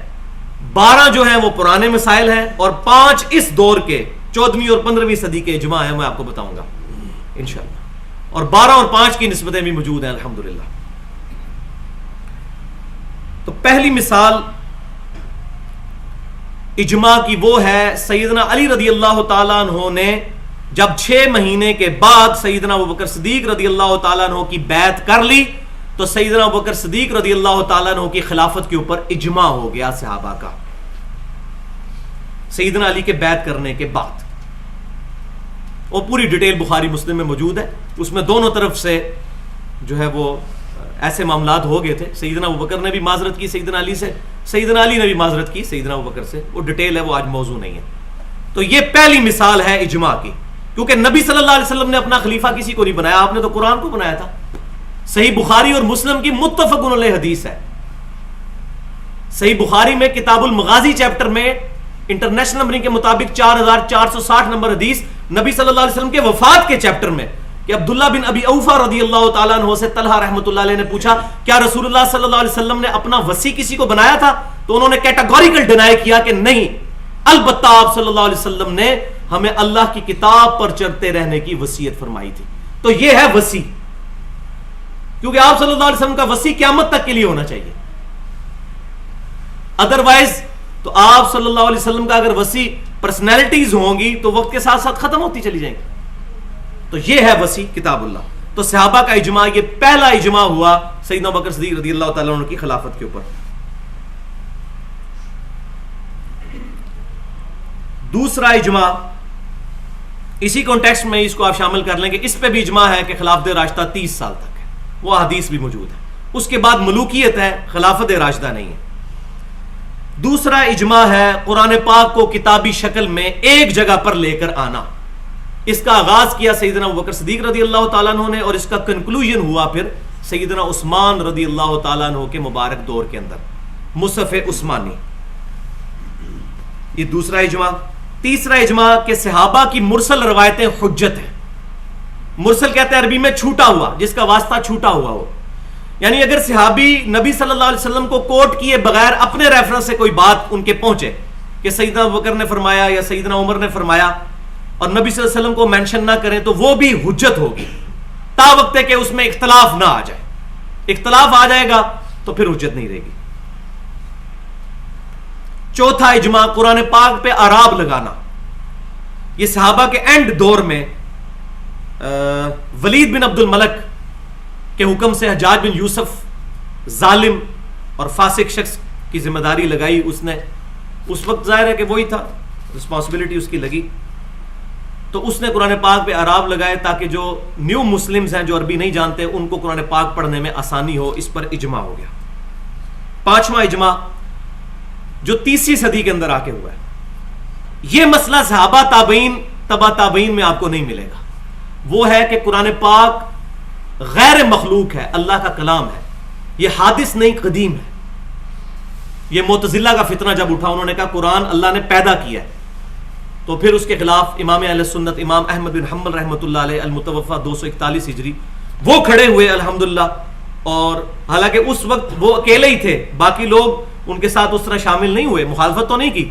12 جو ہیں وہ پرانے مسائل ہیں، اور 5 اس دور کے 14ویں اور 15ویں صدی کے اجماع ہیں، میں آپ کو بتاؤں گا انشاءاللہ. اور 12 اور 5 کی نسبتیں بھی موجود ہیں الحمدللہ. تو پہلی مثال اجماع کی وہ ہے، سیدنا علی رضی اللہ تعالیٰ عنہ نے جب 6 مہینے کے بعد سیدنا ابوبکر صدیق رضی اللہ تعالیٰ عنہ کی بیعت کر لی، تو سیدنا ابوبکر صدیق رضی اللہ تعالیٰ عنہ کی خلافت کے اوپر اجماع ہو گیا صحابہ کا، سیدنا علی کے بیعت کرنے کے بعد. وہ پوری ڈیٹیل بخاری مسلم میں موجود ہے، اس میں دونوں طرف سے جو ہے وہ ایسے معاملات ہو گئے تھے. سیدنا ابوبکر نے بھی معذرت کی سیدنا علی سے، سیدنا علی نے بھی معذرت کی سیدنا ابوبکر سے. وہ ڈیٹیل ہے، وہ آج موضوع نہیں ہے. تو یہ پہلی مثال ہے اجماع کی، کیونکہ نبی صلی اللہ علیہ وسلم نے اپنا خلیفہ کسی کو نہیں بنایا، آپ نے تو قرآن کو بنایا تھا. صحیح بخاری اور مسلم کی متفق علیہ حدیث ہے. صحیح بخاری میں کتاب المغازی چیپٹر میں انٹرنیشنل نمبرنگ کے مطابق 4460 نمبر حدیث، نبی صلی اللہ علیہ وسلم کے وفات کے چیپٹر میں، کہ عبداللہ بن ابی اوفا رضی اللہ تعالیٰ عنہ سے طلحہ رحمۃ اللہ علیہ نے پوچھا کیا رسول اللہ صلی اللہ علیہ وسلم نے اپنا وصی کسی کو بنایا تھا؟ تو انہوں نے کیٹاگوریکل ڈینائی کیا کہ نہیں، البتہ آپ صلی اللہ علیہ وسلم نے ہمیں اللہ کی کتاب پر چلتے رہنے کی وصیت فرمائی تھی. تو یہ ہے وصی، کیونکہ آپ صلی اللہ علیہ وسلم کا وصی قیامت تک کے لیے ہونا چاہیے. ادروائز تو آپ صلی اللہ علیہ وسلم کا اگر وسیع پرسنالٹیز ہوں گی تو وقت کے ساتھ ساتھ ختم ہوتی چلی جائیں گی. تو یہ ہے وسیع کتاب اللہ. تو صحابہ کا اجماع یہ پہلا اجماع ہوا سیدنا ابوبکر صدیق رضی اللہ تعالیٰ عنہ کی خلافت کے اوپر. دوسرا اجماع اسی کانٹیکسٹ میں اس کو آپ شامل کر لیں کہ اس پہ بھی اجماع ہے کہ خلافت راشدہ 30 سال تک ہے. وہ حدیث بھی موجود ہے. اس کے بعد ملوکیت ہے, خلافت راشدہ نہیں ہے. دوسرا اجماع ہے قرآن پاک کو کتابی شکل میں ایک جگہ پر لے کر آنا. اس کا آغاز کیا سیدنا ابوبکر صدیق رضی اللہ تعالیٰ عنہ نے, اور اس کا کنکلوژن ہوا پھر سیدنا عثمان رضی اللہ تعالیٰ عنہ کے مبارک دور کے اندر, مصحف عثمانی. یہ دوسرا اجماع. تیسرا اجماع کہ صحابہ کی مرسل روایتیں حجت ہیں. مرسل کہتے ہیں عربی میں چھوٹا ہوا, جس کا واسطہ چھوٹا ہوا ہو. یعنی اگر صحابی نبی صلی اللہ علیہ وسلم کو کوٹ کیے بغیر اپنے ریفرنس سے کوئی بات ان کے پہنچے کہ سیدنا ابوبکر نے فرمایا یا سیدنا عمر نے فرمایا, اور نبی صلی اللہ علیہ وسلم کو مینشن نہ کریں, تو وہ بھی حجت ہوگی تا وقت ہے کہ اس میں اختلاف نہ آ جائے. اختلاف آ جائے گا تو پھر حجت نہیں رہے گی. چوتھا اجماع قرآن پاک پہ اعراب لگانا. یہ صحابہ کے اینڈ دور میں ولید بن عبد الملک کے حکم سے حجاج بن یوسف ظالم اور فاسق شخص کی ذمہ داری لگائی اس نے. اس وقت ظاہر ہے کہ وہی تھا, رسپانسبلٹی اس کی لگی, تو اس نے قرآن پاک پہ اعراب لگائے تاکہ جو نیو مسلمز ہیں جو عربی نہیں جانتے ان کو قرآن پاک پڑھنے میں آسانی ہو. اس پر اجماع ہو گیا. پانچواں اجماع جو 30ویں صدی کے اندر آ کے ہوا ہے, یہ مسئلہ صحابہ تابعین تبا تابعین میں آپ کو نہیں ملے گا. وہ ہے کہ قرآن پاک غیر مخلوق ہے, اللہ کا کلام ہے, یہ حادث نہیں قدیم ہے. یہ معتزلہ کا فتنہ جب اٹھا, انہوں نے کہا قرآن اللہ نے پیدا کیا ہے, تو پھر اس کے خلاف امام اہل سنت امام احمد بن حنبل رحمۃ اللہ علیہ المتوفى 241 ہجری وہ کھڑے ہوئے الحمدللہ. اور حالانکہ اس وقت وہ اکیلے ہی تھے, باقی لوگ ان کے ساتھ اس طرح شامل نہیں ہوئے, مخالفت تو نہیں کی,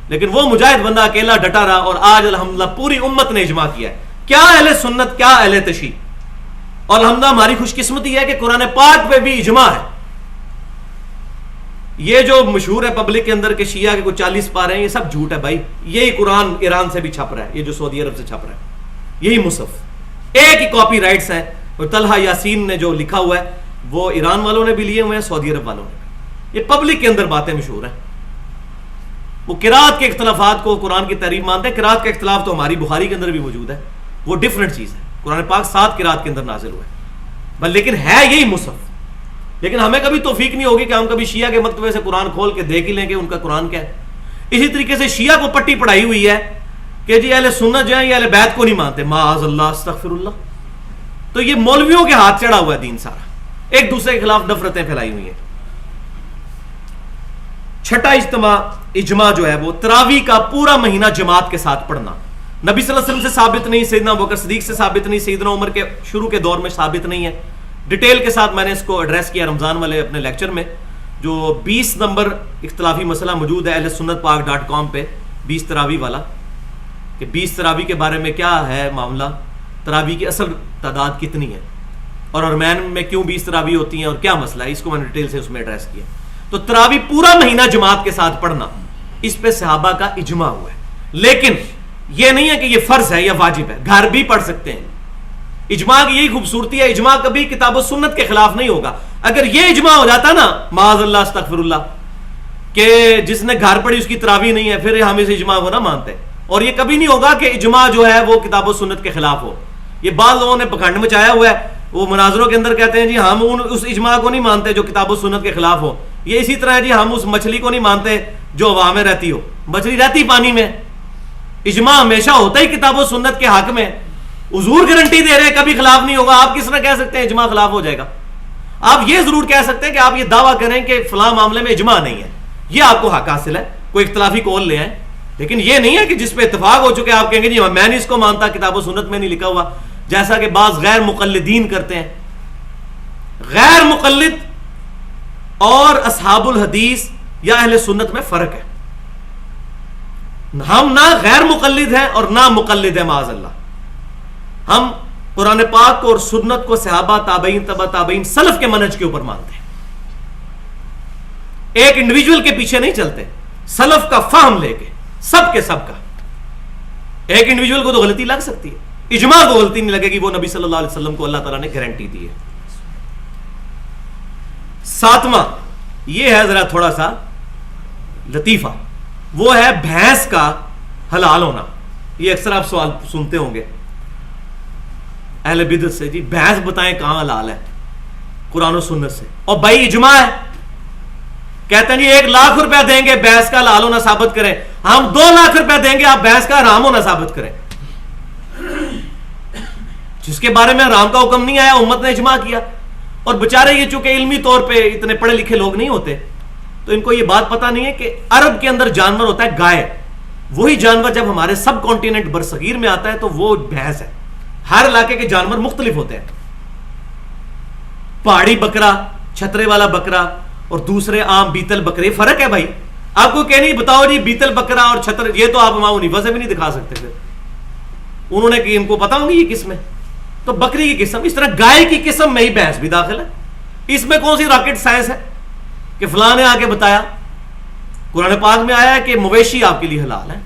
لیکن وہ مجاہد بندہ اکیلا ڈٹا رہا. اور آج الحمدللہ پوری امت نے اجماع کیا ہے. کیا اہل سنت, کیا اہل تشیع. اور الحمدللہ ہماری خوش قسمتی ہے کہ قرآن پاک پہ بھی اجماع ہے. یہ جو مشہور ہے پبلک کے اندر کہ شیعہ کے کوئی 40 پارے ہیں, یہ سب جھوٹ ہے بھائی. یہی قرآن ایران سے بھی چھپ رہا ہے, یہ جو سعودی عرب سے چھپ رہا ہے, یہی مصحف, ایک ہی کاپی رائٹس ہیں. اور طلحہ یاسین نے جو لکھا ہوا ہے وہ ایران والوں نے بھی لیے ہوئے ہیں, سعودی عرب والوں نے. یہ پبلک کے اندر باتیں مشہور ہیں. وہ قرات کے اختلافات کو قرآن کی تعریف مانتے ہیں. قرات کا اختلاف تو ہماری بخاری کے اندر بھی موجود ہے, وہ ڈفرنٹ چیز ہے. قرآن پاک 7 قرات کے اندر نازل ہوا ہے, لیکن ہے یہی مصحف. لیکن ہمیں کبھی توفیق نہیں ہوگی کہ ہم کبھی شیعہ کے مکتبے سے قرآن کھول کے دیکھ ہی لیں کہ ان کا قرآن کیا ہے. اسی طریقے سے شیعہ کو پٹی پڑھائی ہوئی ہے کہ جی اہل سنت جو ہے یہ اہل بیت کو نہیں مانتے, معاذ اللہ استغفر اللہ. تو یہ مولویوں کے ہاتھ چڑھا ہوا ہے دین سارا, ایک دوسرے کے خلاف نفرتیں پھیلائی ہوئی ہیں. چھٹا اجماع جو ہے وہ تراویح کا پورا مہینہ جماعت کے ساتھ پڑھنا. نبی صلی اللہ علیہ وسلم سے ثابت نہیں, سیدنا ابوبکر صدیق سے ثابت نہیں, سیدنا عمر کے شروع کے دور میں ثابت نہیں ہے. ڈیٹیل کے ساتھ میں نے اس کو ایڈریس کیا رمضان والے اپنے لیکچر میں. جو 20 نمبر اختلافی مسئلہ موجود ہے ahlsunnatpak.com پہ, 20 تراویح والا, کہ 20 تراویح کے بارے میں کیا ہے معاملہ, تراویح کی اصل تعداد کتنی ہے, اور ارمین میں کیوں 20 تراویح ہوتی ہیں اور کیا مسئلہ ہے, اس کو میں نے ڈیٹیل سے اس میں ایڈریس کیا. تو تراویح پورا مہینہ جماعت کے ساتھ پڑھنا, اس پہ صحابہ کا اجماع ہوا ہے. لیکن یہ نہیں ہے کہ یہ فرض ہے یا واجب ہے, گھر بھی پڑھ سکتے ہیں. اجماع کی یہی خوبصورتی ہے, اجماع کبھی کتاب و سنت کے خلاف نہیں ہوگا. اگر یہ اجماع ہو جاتا نا, معاذ اللہ استغفر اللہ, کہ جس نے گھر پڑھی اس کی تراویح نہیں ہے, پھر ہم اس اجماع کو نہ مانتے. اور یہ کبھی نہیں ہوگا کہ اجماع جو ہے وہ کتاب و سنت کے خلاف ہو. یہ بعض لوگوں نے پکھنڈ مچایا ہوا ہے, وہ مناظروں کے اندر کہتے ہیں جی ہم اس اجماع کو نہیں مانتے جو کتاب و سنت کے خلاف ہو. یہ اسی طرح ہے جی ہم اس مچھلی کو نہیں مانتے جو ہوا میں رہتی ہو. مچھلی رہتی پانی میں, اجماع ہمیشہ ہوتا ہی کتاب و سنت کے حق میں. حضور گارنٹی دے رہے ہیں کبھی خلاف نہیں ہوگا. آپ کس طرح کہہ سکتے ہیں اجماع خلاف ہو جائے گا؟ آپ یہ ضرور کہہ سکتے ہیں کہ آپ یہ دعویٰ کریں کہ فلاں معاملے میں اجماع نہیں ہے, یہ آپ کو حق حاصل ہے, کوئی اختلافی قول لے آئیں. لیکن یہ نہیں ہے کہ جس پہ اتفاق ہو چکے آپ کہیں گے جی میں نہیں اس کو مانتا, کتاب و سنت میں نہیں لکھا ہوا, جیسا کہ بعض غیر مقلدین کرتے ہیں. غیر مقلد اور اصحاب الحدیث یا اہل سنت میں فرق ہے. ہم نہ غیر مقلد ہیں اور نہ مقلد ہیں معاذ اللہ. ہم قرآن پاک کو اور سنت کو صحابہ تابعین تبع تابعین سلف کے منہج کے اوپر مانتے ہیں. ایک انڈیویجول کے پیچھے نہیں چلتے. سلف کا فہم لے کے سب کے سب کا. ایک انڈیویجول کو تو غلطی لگ سکتی ہے, اجماع کو غلطی نہیں لگے گی, وہ نبی صلی اللہ علیہ وسلم کو اللہ تعالیٰ نے گارنٹی دی ہے. ساتواں یہ ہے ذرا تھوڑا سا لطیفہ, وہ ہے بھینس کا حلال ہونا. یہ اکثر آپ سوال سنتے ہوں گے اہل بدعت سے, جی بھینس بتائیں کہاں حلال ہے قرآن و سنت سے, اور بھائی اجماع ہے. کہتے ہیں جی 1 لاکھ روپیہ دیں گے بھینس کا حلال ہونا ثابت کریں, ہم 2 لاکھ روپیہ دیں گے آپ بھینس کا حرام ہونا ثابت کریں. جس کے بارے میں حرام کا حکم نہیں آیا امت نے اجماع کیا. اور بےچارے یہ چونکہ علمی طور پہ اتنے پڑھے لکھے لوگ نہیں ہوتے, تو ان کو یہ بات پتا نہیں ہے کہ عرب کے اندر جانور ہوتا ہے گائے. وہی جانور جب ہمارے سب کانٹیننٹ برصغیر میں آتا ہے تو وہ بھینس ہے. ہر علاقے کے جانور مختلف ہوتے ہیں. پہاڑی بکرا, چھترے والا بکرا اور دوسرے عام بیتل بکرے, فرق ہے بھائی. آپ کو کہنی بتاؤ جی بیتل بکرا اور چھتر, یہ تو آپ امام حنیفہ سے بھی نہیں دکھا سکتے تھے. انہوں نے کہ ان کو پتا ہوں گی یہ قسم ہے, تو بکری کی قسم. اس طرح گائے کی قسم میں ہی بھینس بھی داخل ہے. اس میں کون سی راکٹ سائنس ہے کہ فلاں نے آ کے بتایا؟ قرآن پاک میں آیا ہے کہ مویشی آپ کے لیے حلال ہے.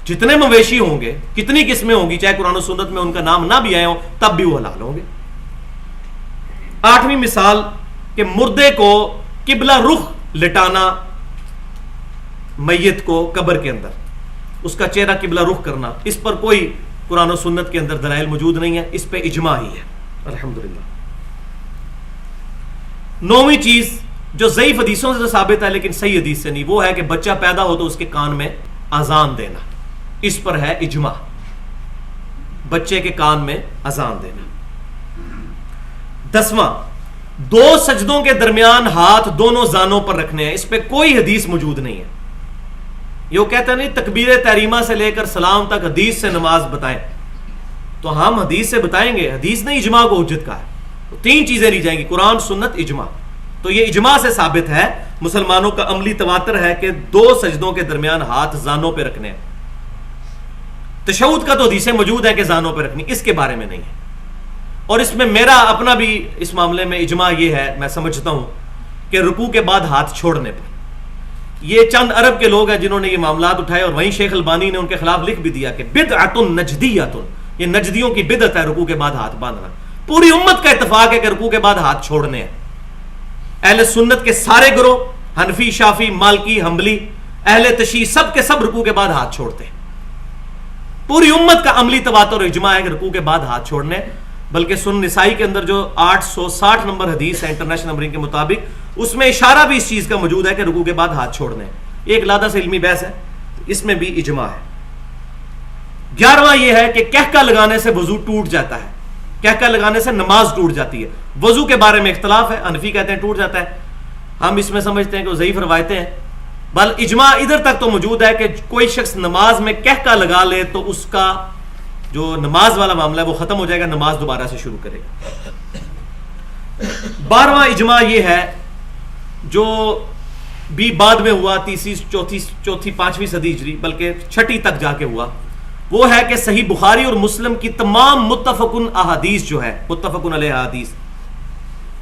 جتنے مویشی ہوں گے, کتنی قسمیں ہوں گی, چاہے قرآن و سنت میں ان کا نام نہ بھی آئے ہوں, تب بھی وہ حلال ہوں گے. 8ویں مثال کہ مردے کو قبلہ رخ لٹانا, میت کو قبر کے اندر اس کا چہرہ قبلہ رخ کرنا, اس پر کوئی قرآن و سنت کے اندر دلائل موجود نہیں ہے. اس پہ اجماع ہی ہے الحمدللہ. 9ویں چیز جو ضعیف حدیثوں سے ثابت ہے لیکن صحیح حدیث سے نہیں, وہ ہے کہ بچہ پیدا ہو تو اس کے کان میں اذان دینا. اس پر ہے اجماع, بچے کے کان میں اذان دینا. 10واں 2 سجدوں کے درمیان ہاتھ دونوں زانوں پر رکھنے ہیں. اس پہ کوئی حدیث موجود نہیں ہے. یہ کہتے نہیں تکبیر تحریمہ سے لے کر سلام تک حدیث سے نماز بتائیں, تو ہم حدیث سے بتائیں گے. حدیث نے اجماع کو حجت کہا ہے. تو 3 چیزیں لی جائیں گی, قرآن, سنت, اجماع. تو یہ اجماع سے ثابت ہے, مسلمانوں کا عملی تواتر ہے کہ 2 سجدوں کے درمیان ہاتھ زانوں پہ رکھنے ہیں. تشہد کا تو حدیثیں موجود ہے کہ زانوں پہ رکھنی, اس کے بارے میں نہیں ہے. اور اس میں میرا اپنا بھی اس معاملے میں اجماع یہ ہے, میں سمجھتا ہوں کہ رکوع کے بعد ہاتھ چھوڑنے پر. یہ چند عرب کے لوگ ہیں جنہوں نے یہ معاملات اٹھائے, اور وہیں شیخ البانی نے ان کے خلاف لکھ بھی دیا کہ بدعۃ نجدیۃ, یہ نجدیوں کی بدعت ہے رکوع کے بعد ہاتھ باندھنا. پوری امت کا اتفاق ہے کہ رکوع کے بعد ہاتھ چھوڑنے ہیں. اہل سنت کے سارے گروہ, حنفی, شافی, مالکی, حنبلی, اہل تشیع, سب کے سب رکوع کے بعد ہاتھ چھوڑتے ہیں. پوری امت کا عملی تواتر اور اجماع ہے کہ رکوع کے بعد ہاتھ چھوڑنے. بلکہ سنن نسائی کے اندر جو 860 نمبر حدیث ہے انٹرنیشنل نمبرنگ کے مطابق, اس میں اشارہ بھی اس چیز کا موجود ہے کہ رکوع کے بعد ہاتھ چھوڑنے. ایک علیحدہ سے علمی بحث ہے, اس میں بھی اجماع ہے. 11واں یہ ہے کہ کہکہ لگانے سے وضو ٹوٹ جاتا ہے, کہکہ لگانے سے نماز ٹوٹ جاتی ہے. وضو کے بارے میں اختلاف ہے, حنفی کہتے ہیں ٹوٹ جاتا ہے, ہم اس میں سمجھتے ہیں کہ وہ ضعیف روایتیں ہیں. بل اجماع ادھر تک تو موجود ہے کہ کوئی شخص نماز میں کہکہ لگا لے تو اس کا جو نماز والا معاملہ ہے وہ ختم ہو جائے گا, نماز دوبارہ سے شروع کرے گا. 12واں اجماع یہ ہے جو بھی بعد میں ہوا, 3ری, 4تھی, 5ویں صدی ہجری, بلکہ 6ٹھی تک جا کے ہوا, وہ ہے کہ صحیح بخاری اور مسلم کی تمام متفقن احادیث جو ہے, متفقن علیہ احادیث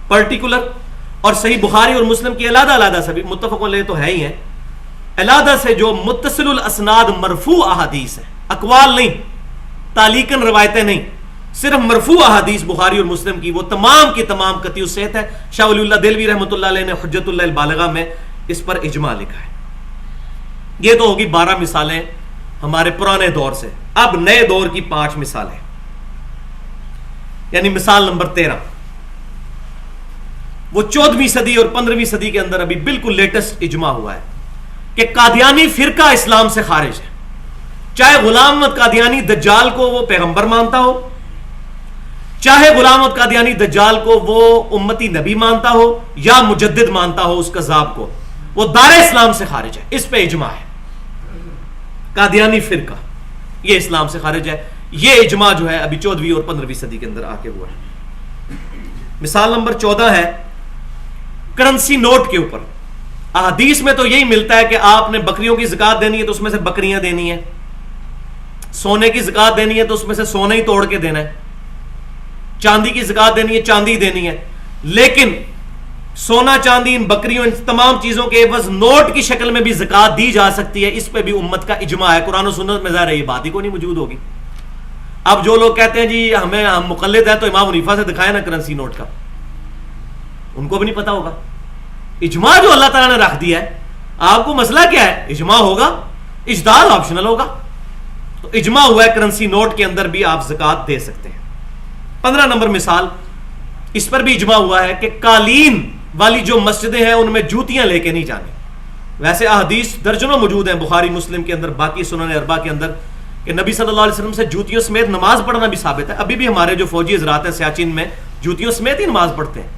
پرٹیکولر, اور صحیح بخاری اور مسلم کی علیحدہ علیحدہ سے بھی, متفقن علیہ تو ہے ہی ہیں, علیحدہ سے جو متصل الاسناد مرفوع احادیث ہیں, اقوال نہیں, تعلیقاً روایتیں نہیں, صرف مرفوع احادیث بخاری اور مسلم کی, وہ تمام کی تمام قطعی الصحت ہے. شاہ ولی اللہ دہلوی رحمۃ اللہ علیہ نے حجت اللہ البالغہ میں اس پر اجماع لکھا ہے. یہ تو ہوگی 12 مثالیں ہمارے پرانے دور سے. اب نئے دور کی 5 مثالیں, یعنی مثال نمبر 13, وہ 14ویں صدی اور 15ویں صدی کے اندر ابھی بالکل لیٹسٹ اجماع ہوا ہے کہ قادیانی فرقہ اسلام سے خارج ہے. چاہے غلام احمد قادیانی دجال کو وہ پیغمبر مانتا ہو, چاہے غلام احمد قادیانی دجال کو وہ امتی نبی مانتا ہو یا مجدد مانتا ہو اس کذاب کو, وہ دار اسلام سے خارج ہے. اس پہ اجماع ہے. قادیانی فرقہ یہ اسلام سے خارج ہے. یہ اجماع جو ہے ابھی 14ویں اور 15ویں صدی کے اندر آ کے ہوا ہے. مثال نمبر 14 ہے کرنسی نوٹ کے اوپر. احادیث میں تو یہی ملتا ہے کہ آپ نے بکریوں کی زکات دینی ہے تو اس میں سے بکریاں دینی ہیں, سونے کی زکات دینی ہے تو اس میں سے سونا ہی توڑ کے دینا ہے, چاندی کی زکات دینی ہے چاندی دینی ہے. لیکن سونا چاندی ان بکریوں ان تمام چیزوں کے عوض نوٹ کی شکل میں بھی زکات دی جا سکتی ہے، اس پہ بھی امت کا اجماع ہے۔ قرآن و سنت میں ظاہر ہے یہ بات ہی کو نہیں موجود ہوگی۔ اب جو لوگ کہتے ہیں جی ہم مقلد ہیں تو امام حنیفہ سے دکھائے نا کرنسی نوٹ کا، ان کو بھی نہیں پتا ہوگا۔ اجماع جو اللہ تعالیٰ نے رکھ دیا ہے، آپ کو مسئلہ کیا ہے؟ اجماع ہوگا، اجتہاد آپشنل ہوگا۔ تو اجماع ہوا ہے کرنسی نوٹ کے اندر بھی آپ زکات دے سکتے ہیں۔ 15 نمبر مثال، اس پر بھی اجماع ہوا ہے کہ قالین والی جو مسجدیں ہیں ان میں جوتیاں لے کے نہیں جانی۔ ویسے احادیث درجنوں موجود ہیں بخاری مسلم کے اندر، باقی سنن اربعہ کے اندر، کہ نبی صلی اللہ علیہ وسلم سے جوتیوں سمیت نماز پڑھنا بھی ثابت ہے۔ ابھی بھی ہمارے جو فوجی حضرات ہیں سیاچن میں جوتیوں سمیت ہی نماز پڑھتے ہیں،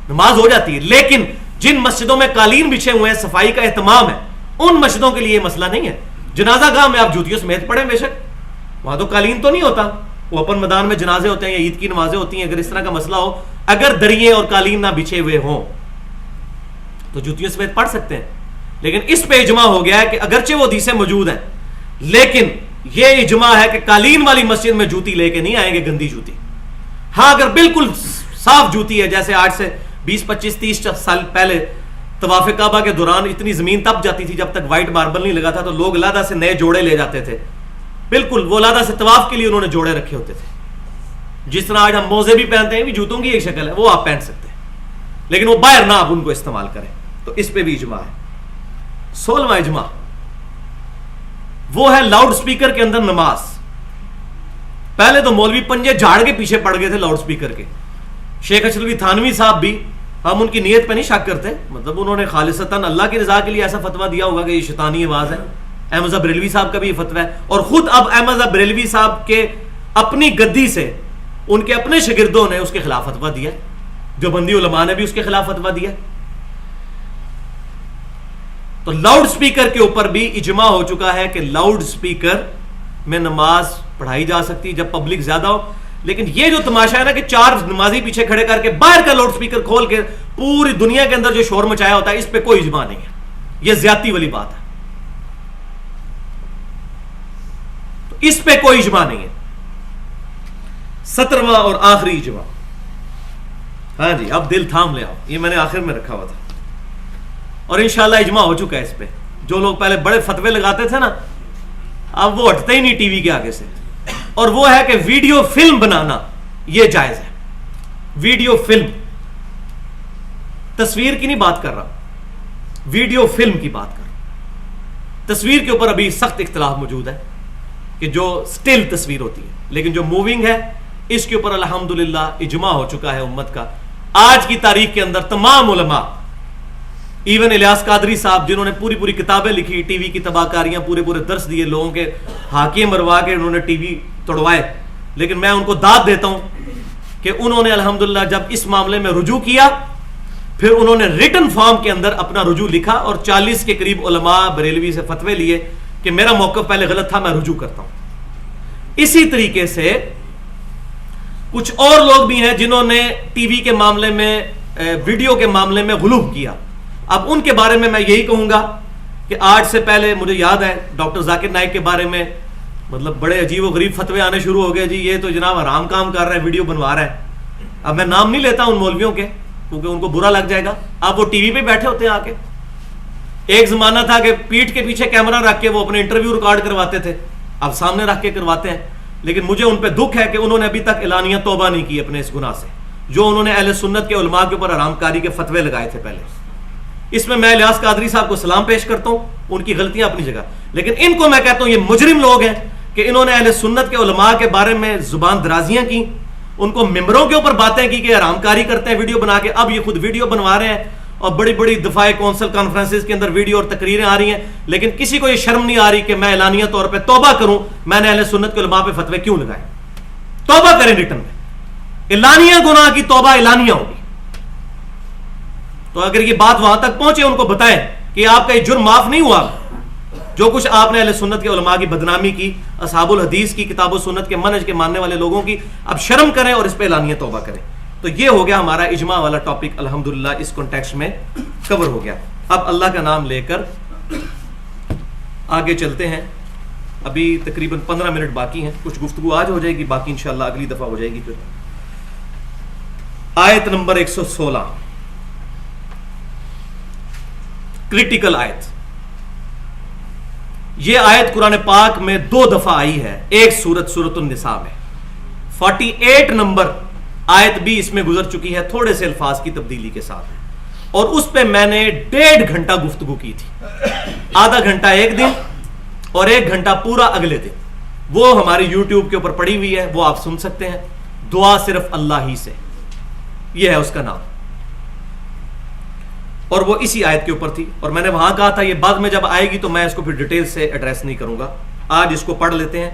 نماز ہو جاتی ہے۔ لیکن جن مسجدوں میں قالین بچھے ہوئے ہیں، صفائی کا اہتمام ہے، ان مسجدوں کے لیے یہ مسئلہ نہیں ہے۔ جنازہ گاہ میں آپ جوتیوں سمیت پڑھیں بے شک، وہاں تو قالین تو نہیں ہوتا، وہ اوپن میدان میں جنازے ہوتے ہیں یا عید کی نمازیں ہوتی ہیں۔ اگر اس طرح کا مسئلہ ہو، اگر دریے اور قالین نہ بچھے ہوئے ہوں تو جوتیوں سمیت پڑھ سکتے ہیں۔ لیکن اس پہ اجماع ہو گیا ہے کہ اگرچہ وہ حدیثیں موجود ہیں، لیکن یہ اجماع ہے کہ قالین والی مسجد میں جوتی لے کے نہیں آئیں گے، گندی جوتی۔ ہاں اگر بالکل صاف جوتی ہے، جیسے آج سے 20 25 30 سال پہلے طواف کعبہ کے دوران اتنی زمین تپ جاتی تھی جب تک وائٹ ماربل نہیں لگا تھا، تو لوگ علیحدہ سے نئے جوڑے لے جاتے تھے، بالکل وہ علیحدہ سے طواف کے لیے انہوں نے جوڑے رکھے ہوتے تھے۔ جس طرح آج ہم موزے بھی پہنتے ہیں، بھی جوتوں کی ایک شکل ہے، وہ آپ پہن سکتے ہیں، لیکن وہ باہر نہ آپ ان کو استعمال کریں۔ تو اس پہ بھی اجماع ہے۔ 16واں اجماع وہ ہے لاؤڈ سپیکر کے اندر نماز۔ پہلے تو مولوی پنجے جھاڑ کے پیچھے پڑ گئے تھے لاؤڈ سپیکر کے۔ شیخ اشرفی تھانوی صاحب بھی، ہم ان کی نیت پہ نہیں شک کرتے، مطلب انہوں نے خالصتاً اللہ کی رضا کے لیے ایسا فتویٰ دیا ہوگا کہ یہ شیطانی آواز ہے۔ احمد بریلوی صاحب کا بھی یہ فتویٰ ہے، اور خود اب احمد بریلوی صاحب کے اپنی گدی سے ان کے اپنے شاگردوں نے اس کے خلاف فتویٰ دیا، جو بندی علماء نے بھی اس کے خلاف فتویٰ دیا۔ تو لاؤڈ سپیکر کے اوپر بھی اجماع ہو چکا ہے کہ لاؤڈ سپیکر میں نماز پڑھائی جا سکتی جب پبلک زیادہ ہو۔ لیکن یہ جو تماشا ہے نا کہ 4 نمازی پیچھے کھڑے کر کے باہر کا لاؤڈ سپیکر کھول کے پوری دنیا کے اندر جو شور مچایا ہوتا ہے، اس پہ کوئی اجماع نہیں ہے، یہ زیادتی والی بات ہے۔ تو اس پہ کوئی اجماع نہیں ہے۔ 17واں اور آخری اجماع، ہاں جی اب دل تھام لے آؤ، یہ میں نے آخر میں رکھا ہوا تھا اور انشاءاللہ اجماع ہو چکا ہے اس پہ۔ جو لوگ پہلے بڑے فتوے لگاتے تھے نا، اب وہ ہٹتے ہی نہیں ٹی وی کے آگے سے، اور وہ ہے کہ ویڈیو فلم بنانا یہ جائز ہے۔ ویڈیو فلم، تصویر کی نہیں بات کر رہا، ویڈیو فلم کی بات کر رہا۔ تصویر کے اوپر ابھی سخت اختلاف موجود ہے کہ جو سٹل تصویر ہوتی ہے، لیکن جو موونگ ہے اس کے اوپر الحمدللہ اجماع ہو چکا ہے امت کا۔ آج کی تاریخ کے اندر تمام علماء، ایون الیاس قادری صاحب جنہوں نے پوری کتابیں لکھی، ٹی وی کی تباہ کاریاں، پورے درس دیے، لوگوں کے ہاکیے مروا کے انہوں نے ٹی وی توڑوائے، لیکن میں ان کو داد دیتا ہوں کہ انہوں نے الحمدللہ جب اس معاملے میں رجوع کیا، پھر انہوں نے ریٹن فارم کے اندر اپنا رجوع لکھا اور 40 کے قریب علماء بریلوی سے فتوے لیے کہ میرا موقف پہلے غلط تھا، میں رجوع کرتا ہوں۔ اسی طریقے سے کچھ اور لوگ بھی ہیں جنہوں نے ٹی وی کے معاملے میں، ویڈیو کے معاملے میں غلو کیا۔ اب ان کے بارے میں یہی کہوں گا کہ آج سے پہلے مجھے یاد ہے ڈاکٹر ذاکر نائک کے بارے میں مطلب بڑے عجیب و غریب فتوے آنے شروع ہو گئے، جی یہ تو جناب حرام کام کر رہا ہے، ویڈیو بنوا رہا ہے۔ اب میں نام نہیں لیتا ان مولویوں کے کیونکہ ان کو برا لگ جائے گا، اب وہ ٹی وی پہ بیٹھے ہوتے ہیں آ کے۔ ایک زمانہ تھا کہ پیٹھ کے پیچھے کیمرہ رکھ کے وہ اپنے انٹرویو ریکارڈ کرواتے تھے، اب سامنے رکھ کے کرواتے ہیں۔ لیکن مجھے ان پہ دکھ ہے کہ انہوں نے ابھی تک اعلانیہ توبہ نہیں کی اپنے اس گناہ سے، جو انہوں نے اہل سنت کے علماء کے اوپر حرام کاری کے فتوے لگائے تھے پہلے۔ اس میں الیاس قادری صاحب کو سلام پیش کرتا ہوں، ان کی غلطیاں اپنی جگہ، لیکن ان کو میں کہتا ہوں یہ مجرم لوگ ہیں کہ انہوں نے اہل سنت کے علماء کے بارے میں زبان درازیاں کی، ان کو ممبروں کے اوپر باتیں کی کہ حرام کاری کرتے ہیں ویڈیو بنا کے، اب یہ خود ویڈیو بنوا رہے ہیں اور بڑی دفاع کونسل کانفرنسز کے اندر ویڈیو اور تقریریں آ رہی ہیں، لیکن کسی کو یہ شرم نہیں آ رہی کہ میں اعلانیہ طور پہ توبہ کروں، میں نے اہل سنت کے علماء پہ فتوے کیوں لگائے۔ توبہ کریں ریٹن میں، اعلانیہ گناہ کی توبہ اعلانیہ ہوگی۔ تو اگر یہ بات وہاں تک پہنچے، ان کو بتائیں کہ آپ کا یہ جرم معاف نہیں ہوا، جو کچھ آپ نے اہل سنت کے علماء کی بدنامی کی، اصحاب الحدیث کی، کتاب و سنت کے منہج کے ماننے والے لوگوں کی، اب شرم کریں اور اس پہ اعلانیہ توبہ کریں۔ تو یہ ہو گیا ہمارا اجماع والا ٹاپک، الحمدللہ اس کانٹیکسٹ میں کور ہو گیا۔ اب اللہ کا نام لے کر آگے چلتے ہیں، ابھی تقریباً 15 منٹ باقی ہیں، کچھ گفتگو آج ہو جائے گی، باقی انشاءاللہ اگلی دفعہ ہو جائے گی۔ پھر آیت نمبر 116، کریٹیکل آیت. یہ آیت قرآن پاک میں 2 دفعہ آئی ہے. ایک سورۃ النساء میں 48 نمبر آیت بھی اس میں گزر چکی ہے تھوڑے سے الفاظ کی تبدیلی کے ساتھ, اور اس پہ میں نے 1.5 گھنٹہ گفتگو کی تھی. آدھا گھنٹہ ایک دن اور 1 گھنٹہ پورا اگلے دن. وہ ہماری یوٹیوب کے اوپر پڑی ہوئی ہے, وہ آپ سن سکتے ہیں. دعا صرف اللہ ہی سے, یہ ہے اس کا نام, اور وہ اسی آیت کے اوپر تھی. اور میں نے وہاں کہا تھا یہ بعد میں جب آئے گی تو میں اس کو پھر ڈیٹیل سے ایڈریس نہیں کروں گا. آج اس کو پڑھ لیتے ہیں.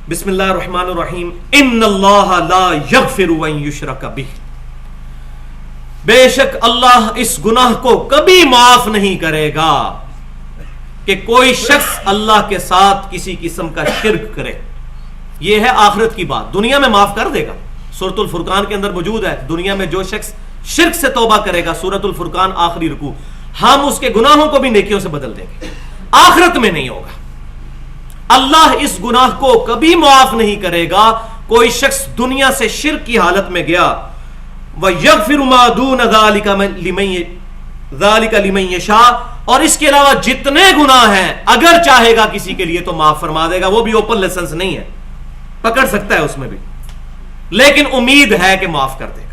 بسم اللہ الرحمن الرحیم. ان اللہ لا یغفر ان یشرک بہ, بے شک اللہ اس گناہ کو کبھی معاف نہیں کرے گا کہ کوئی شخص اللہ کے ساتھ کسی قسم کا شرک کرے. یہ ہے آخرت کی بات. دنیا میں معاف کر دے گا, سورۃ الفرقان کے اندر موجود ہے. دنیا میں جو شخص شرک سے توبہ کرے گا, سورۃ الفرقان آخری رکوع, ہم اس کے گناہوں کو بھی نیکیوں سے بدل دیں گے. آخرت میں نہیں ہوگا. اللہ اس گناہ کو کبھی معاف نہیں کرے گا. کوئی شخص دنیا سے شرک کی حالت میں گیا, وَيَغْفِرُ مَا دُونَ ذَلِكَ لِمَن يَشَاءُ, اور اس کے علاوہ جتنے گناہ ہیں اگر چاہے گا کسی کے لیے تو معاف فرما دے گا. وہ بھی اوپن لائسنس نہیں ہے, پکڑ سکتا ہے اس میں بھی, لیکن امید ہے کہ معاف کر دے گا.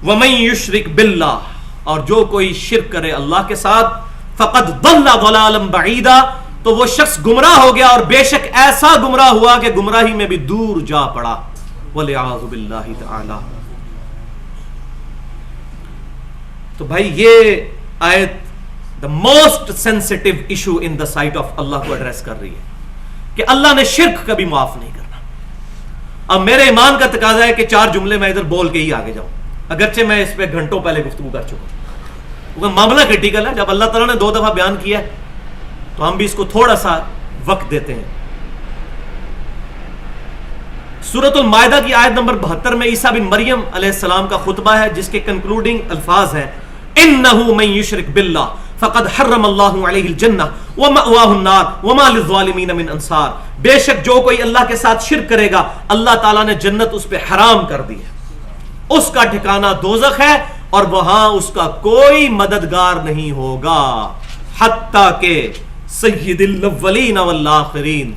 وَمَن يُشْرِكْ بِاللَّهِ, اور جو کوئی شرک کرے اللہ کے ساتھ, فَقَدْ ضَلَّ ضَلَالًا بَعِيدًا, تو وہ شخص گمراہ ہو گیا, اور بے شک ایسا گمراہ ہوا کہ گمراہی میں بھی دور جا پڑا. وَلِعَاذُ بِاللَّهِ تَعَالَى. تو بھائی یہ آیت the most sensitive issue in the sight of اللہ کو ایڈریس کر رہی ہے کہ اللہ نے شرک کبھی معاف نہیں کرنا. اب میرے ایمان کا تقاضا ہے کہ 4 جملے میں ادھر بول کے ہی آگے جاؤں, اگرچہ میں اس پہ گھنٹوں پہلے گفتگو کر چکا ہوں, کیونکہ معاملہ کرٹیکل ہے. جب اللہ تعالیٰ نے 2 دفعہ بیان کیا ہے تو ہم بھی اس کو تھوڑا سا وقت دیتے ہیں. سورۃ المائدہ کی آیت نمبر 72 میں عیسیٰ بن مریم علیہ السلام کا خطبہ ہے, جس کے کنکلوڈنگ الفاظ ہیں انه من یشرک باللہ فقد حرم اللہ علیہ الجنہ ومأواہ النار وما للظالمین من انصار. بے شک جو کوئی اللہ کے ساتھ شرک کرے گا اللہ تعالیٰ نے جنت اس پہ حرام کر دی ہے, اس کا ٹھکانہ دوزخ ہے, اور وہاں اس کا کوئی مددگار نہیں ہوگا. حتیٰ کہ سید الاولین والآخرین,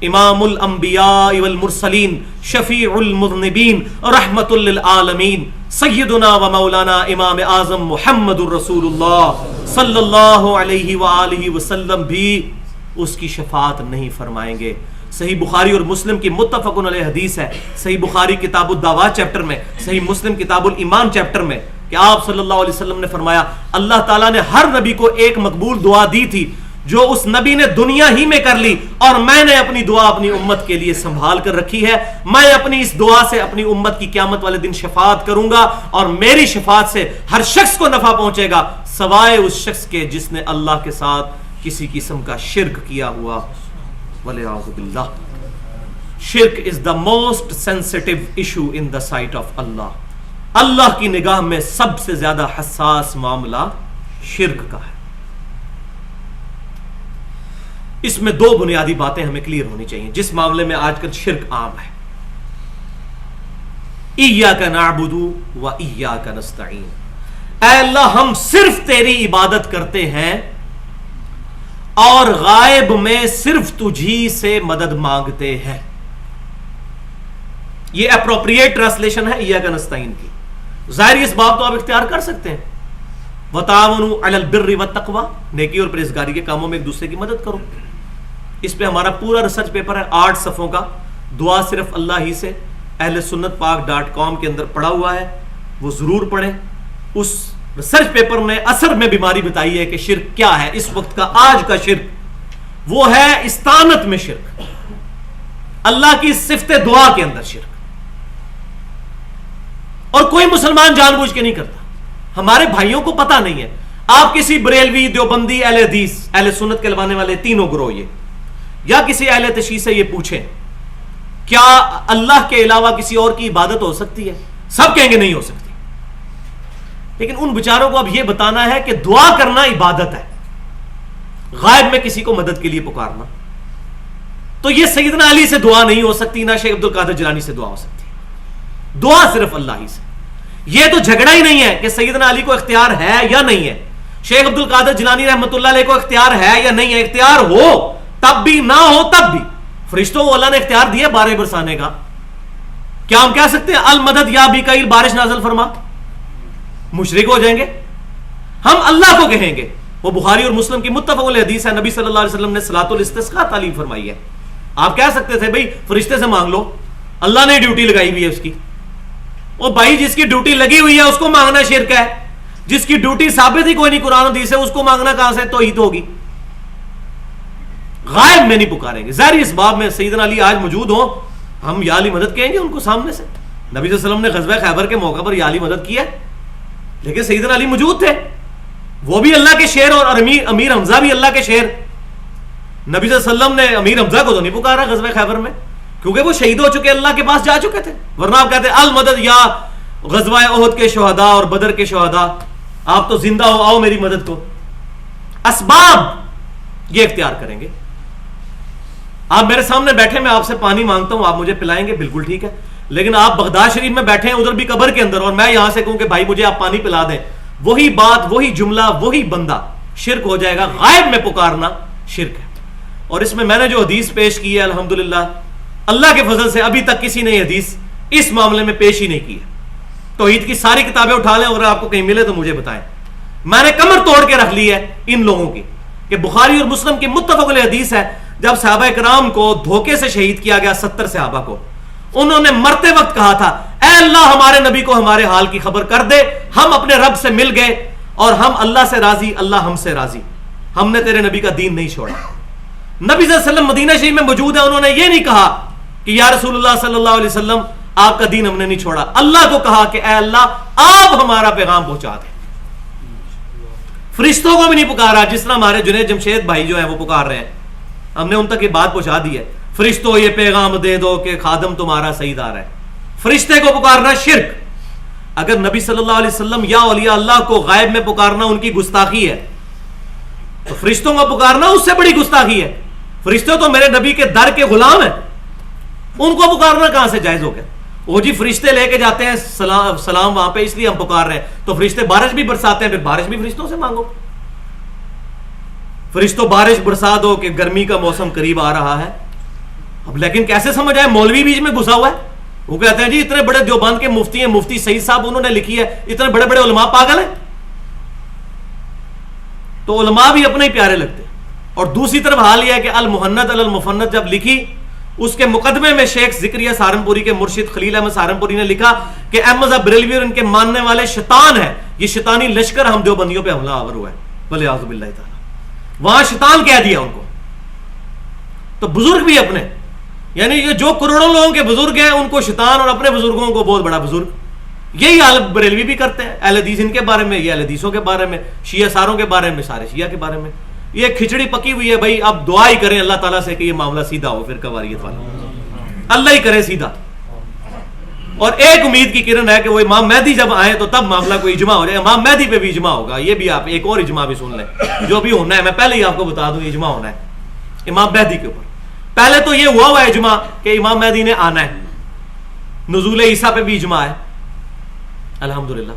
امام الانبیاء والمرسلین, شفیع المذنبین, رحمت للعالمین, سیدنا و مولانا امام اعظم محمد الرسول اللہ صلی اللہ علیہ وآلہ وسلم بھی اس کی شفاعت نہیں فرمائیں گے. صحیح بخاری اور مسلم کی متفق علیہ حدیث ہے, صحیح بخاری کتاب الدعوات چیپٹر میں, صحیح مسلم کتاب الایمان چیپٹر میں, کہ آپ صلی اللہ علیہ وسلم نے فرمایا اللہ تعالیٰ نے ہر نبی کو ایک مقبول دعا دی تھی جو اس نبی نے دنیا ہی میں کر لی, اور میں نے اپنی دعا اپنی امت کے لیے سنبھال کر رکھی ہے. میں اپنی اس دعا سے اپنی امت کی قیامت والے دن شفاعت کروں گا, اور میری شفاعت سے ہر شخص کو نفع پہنچے گا سوائے اس شخص کے جس نے اللہ کے ساتھ کسی قسم کا شرک کیا ہوا. وَلِعَاذُ بِاللَّهِ. شرک is the most sensitive issue in the sight of Allah. اللہ کی نگاہ میں سب سے زیادہ حساس معاملہ شرک کا ہے. اس میں 2 بنیادی باتیں ہمیں کلیئر ہونی چاہیے جس معاملے میں آج کل شرک عام ہے. ایاک نعبد و ایاک نستعین, اے اللہ ہم صرف تیری عبادت کرتے ہیں اور غائب میں صرف تجھی سے مدد مانگتے ہیں. یہ اپروپریٹ ٹرانسلیشن ہے ایاک نستعین کی. ظاہر اس باب تو آپ اختیار کر سکتے ہیں, وتعاونوا علی البر والتقوی, نیکی اور پرہیزگاری کے کاموں میں ایک دوسرے کی مدد کرو. اس پہ ہمارا پورا ریسرچ پیپر ہے 8 صفحوں کا, دعا صرف اللہ ہی سے, اہل سنت پاک.com کے اندر پڑا ہوا ہے, وہ ضرور پڑھیں. اس ریسرچ پیپر میں اثر میں بیماری بتائی ہے کہ شرک کیا ہے. اس وقت کا آج کا شرک وہ ہے استعانت میں شرک, اللہ کی صفت دعا کے اندر شرک, اور کوئی مسلمان جان بوجھ کے نہیں کرتا. ہمارے بھائیوں کو پتہ نہیں ہے. آپ کسی بریلوی, دیوبندی, اہل حدیث, اہل سنت کہلوانے والے تینوں گروہ یہ, یا کسی اہل تشیع سے یہ پوچھیں کیا اللہ کے علاوہ کسی اور کی عبادت ہو سکتی ہے, سب کہیں گے نہیں ہو سکتی. لیکن ان بیچاروں کو اب یہ بتانا ہے کہ دعا کرنا عبادت ہے, غائب میں کسی کو مدد کے لیے پکارنا. تو یہ سیدنا علی سے دعا نہیں ہو سکتی, نہ شیخ عبد القادر جیلانی سے دعا ہو سکتی. دعا صرف اللہ ہی سے. یہ تو جھگڑا ہی نہیں ہے کہ سیدنا علی کو اختیار ہے یا نہیں ہے, شیخ عبد القادر جیلانی رحمۃ اللہ علیہ کو اختیار ہے یا نہیں ہے؟ اختیار ہو تب بھی نہ ہو تب بھی فرشتوں کو اللہ نے اختیار دیا بارش برسانے کا. کیا ہم کہہ سکتے ہیں المدد یا بیکائل بارش نازل فرما؟ مشرک ہو جائیں گے. ہم اللہ کو کہیں گے. وہ بخاری اور مسلم کی متفق علیہ حدیث ہے, نبی صلی اللہ علیہ وسلم نے صلاۃ الاستسقاء تعلیم فرمائی ہے. آپ کہہ سکتے تھے بھائی فرشتے سے مانگ لو, اللہ نے ڈیوٹی لگائی ہوئی ہے اس کی. اور بھائی جس کی ڈیوٹی لگی ہوئی ہے اس کو مانگنا شرک ہے, جس کی ڈیوٹی ثابت ہی کوئی نہیں قرآن و حدیث سے اس کو مانگنا کہاں سے توحید ہوگی؟ غائب میں نہیں پکاریں گے. ظاہر اس باب میں سیدنا علی آج موجود ہوں, ہم یا علی مدد کہیں گے ان کو سامنے سے. نبی صلی اللہ علیہ وسلم نے غزوہ خیبر کے موقع پر یا علی مدد کی ہے, لیکن سیدنا علی موجود تھے, وہ بھی اللہ کے شیر اور امیر حمزہ بھی اللہ کے شیر. نبی صلی اللہ علیہ وسلم نے امیر حمزہ کو تو نہیں پکارا غزوہ خیبر میں, کیونکہ وہ شہید ہو چکے, اللہ کے پاس جا چکے تھے. ورنہ آپ کہتے ہیں المدد یا غزوہ احد کے شہداء اور بدر کے شہداء, آپ تو زندہ ہو, آؤ میری مدد کو. اسباب یہ اختیار کریں گے. آپ میرے سامنے بیٹھے, میں آپ سے پانی مانگتا ہوں, آپ مجھے پلائیں گے, بالکل ٹھیک ہے. لیکن آپ بغداد شریف میں بیٹھے ہیں, ادھر بھی قبر کے اندر, اور میں یہاں سے کہوں کہ بھائی مجھے آپ پانی پلا دیں, وہی بات, وہی جملہ, وہی بندہ شرک ہو جائے گا. غائب میں پکارنا شرک ہے. اور اس میں نے جو حدیث پیش کی ہے الحمدللہ اللہ کے فضل سے ابھی تک کسی نے یہ حدیث اس معاملے میں پیش ہی نہیں کی ہے. توحید کی ساری کتابیں اٹھا لیں, اگر آپ کو کہیں ملے تو مجھے بتائیں. میں نے کمر توڑ کے رکھ لی ہے ان لوگوں کی کہ بخاری اور مسلم کی متفق علیہ حدیث ہے, جب صحابہ کرام کو دھوکے سے شہید کیا گیا 70 صحابہ کو, انہوں نے مرتے وقت کہا تھا اے اللہ ہمارے نبی کو ہمارے حال کی خبر کر دے, ہم اپنے رب سے مل گئے اور ہم اللہ سے راضی, اللہ ہم سے راضی, ہم نے تیرے نبی کا دین نہیں چھوڑا. نبی صلی اللہ علیہ وسلم مدینہ شریف میں موجود ہے, انہوں نے یہ نہیں کہا کہ یا رسول اللہ صلی اللہ علیہ وسلم آپ کا دین ہم نے نہیں چھوڑا, اللہ کو کہا کہ اے اللہ آپ ہمارا پیغام پہنچا دیں. فرشتوں کو بھی نہیں پکارا جس طرح ہمارے جنید جمشید بھائی جو ہیں وہ پکار رہے ہیں, ہم نے ان تک یہ بات پہنچا دی ہے, فرشتوں یہ پیغام دے دو کہ خادم تمہارا سیدار ہے. فرشتے کو پکارنا شرک. اگر نبی صلی اللہ علیہ وسلم یا اولیاء اللہ کو غائب میں پکارنا ان کی گستاخی ہے, تو فرشتوں کو پکارنا اس سے بڑی گستاخی ہے. فرشتے تو میرے نبی کے در کے غلام ہیں, ان کو پکارنا کہاں سے جائز ہو گیا؟ وہ جی فرشتے لے کے جاتے ہیں سلام وہاں پہ, اس لیے ہم پکار رہے ہیں. تو فرشتے بارش بھی برساتے ہیں, پھر بارش بھی فرشتوں سے مانگو. فرشتوں بارش برسا دو کہ گرمی کا موسم قریب آ رہا ہے. اب لیکن کیسے سمجھ آئے؟ مولوی بیچ میں گھسا ہوا ہے, وہ کہتے ہیں جی اتنے بڑے دیوبند کے مفتی ہیں, مفتی سعید صاحب انہوں نے لکھی ہے, اتنے بڑے بڑے علماء پاگل ہیں. تو علماء بھی اپنے ہی پیارے لگتے ہیں. اور دوسری طرف حال یہ ہے کہ المحنت المفنت جب لکھی, اس کے مقدمے میں شیخ ذکریہ سہارنپوری کے مرشد خلیل احمد سہارنپوری نے لکھا کہ احمد بریلوی اور ان کے ماننے والے شیطان ہیں, یہ شیطانی لشکر ہم دیوبندیوں پہ حملہ آور ہوا ہے, ولیعوذ باللہ تعالی. وہاں شیطان کہہ دیا ان کو. تو بزرگ بھی اپنے, یعنی یہ جو کروڑوں لوگوں کے بزرگ ہیں ان کو شیطان, اور اپنے بزرگوں کو بہت بڑا بزرگ. یہی حال بریلوی بھی کرتے ہیں, اہل حدیث ان کے بارے میں, یہ اہل حدیثوں کے بارے میں, شیعہ ساروں کے بارے میں, سارے شیعہ کے بارے میں. یہ کھچڑی پکی ہوئی ہے بھائی. اب دعا ہی کریں اللہ تعالیٰ سے کہ یہ معاملہ سیدھا ہو, پھر قواریت والا اللہ ہی کرے سیدھا. اور ایک امید کی کرن ہے کہ وہ امام مہدی جب آئے تو تب معاملہ کوئی اجماع ہو جائے. امام مہدی پہ بھی اجماع ہوگا, یہ بھی آپ ایک اور اجماع بھی سن لیں جو بھی ہونا ہے. میں پہلے ہی آپ کو بتا دوں اجماع ہونا ہے امام مہدی کے اوپر. پہلے تو یہ ہوا ہے اجماع کہ امام مہدی نے آنا ہے. نزول عیسیٰ پہ بھی اجماع ہے الحمدللہ.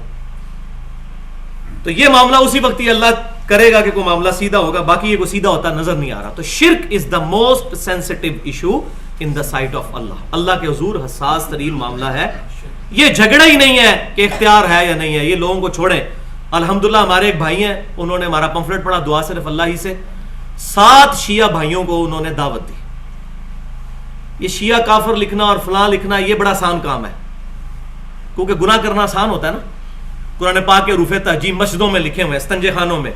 تو یہ معاملہ اسی وقت ہی اللہ کرے گا کہ کوئی معاملہ سیدھا ہوگا, باقی یہ کوئی سیدھا ہوتا نظر نہیں آ رہا. تو شرک is the most sensitive issue in the sight of Allah. Allah کے حضور حساس ترین معاملہ ہے. یہ جھگڑا ہی نہیں ہے کہ اختیار ہے یا نہیں ہے, یہ لوگوں کو چھوڑیں. الحمدللہ ہمارے ایک بھائی ہیں, انہوں نے ہمارا پمفلٹ پڑھا دعا صرف اللہ ہی سے, 7 شیعہ بھائیوں کو انہوں نے دعوت دی. یہ شیعہ کافر لکھنا اور فلاں لکھنا یہ بڑا آسان کام ہے, کیونکہ گناہ کرنا آسان ہوتا ہے نا. قرآن پاک کے حروف تہجی مسجدوں میں لکھے ہوئے, استنجے خانوں میں.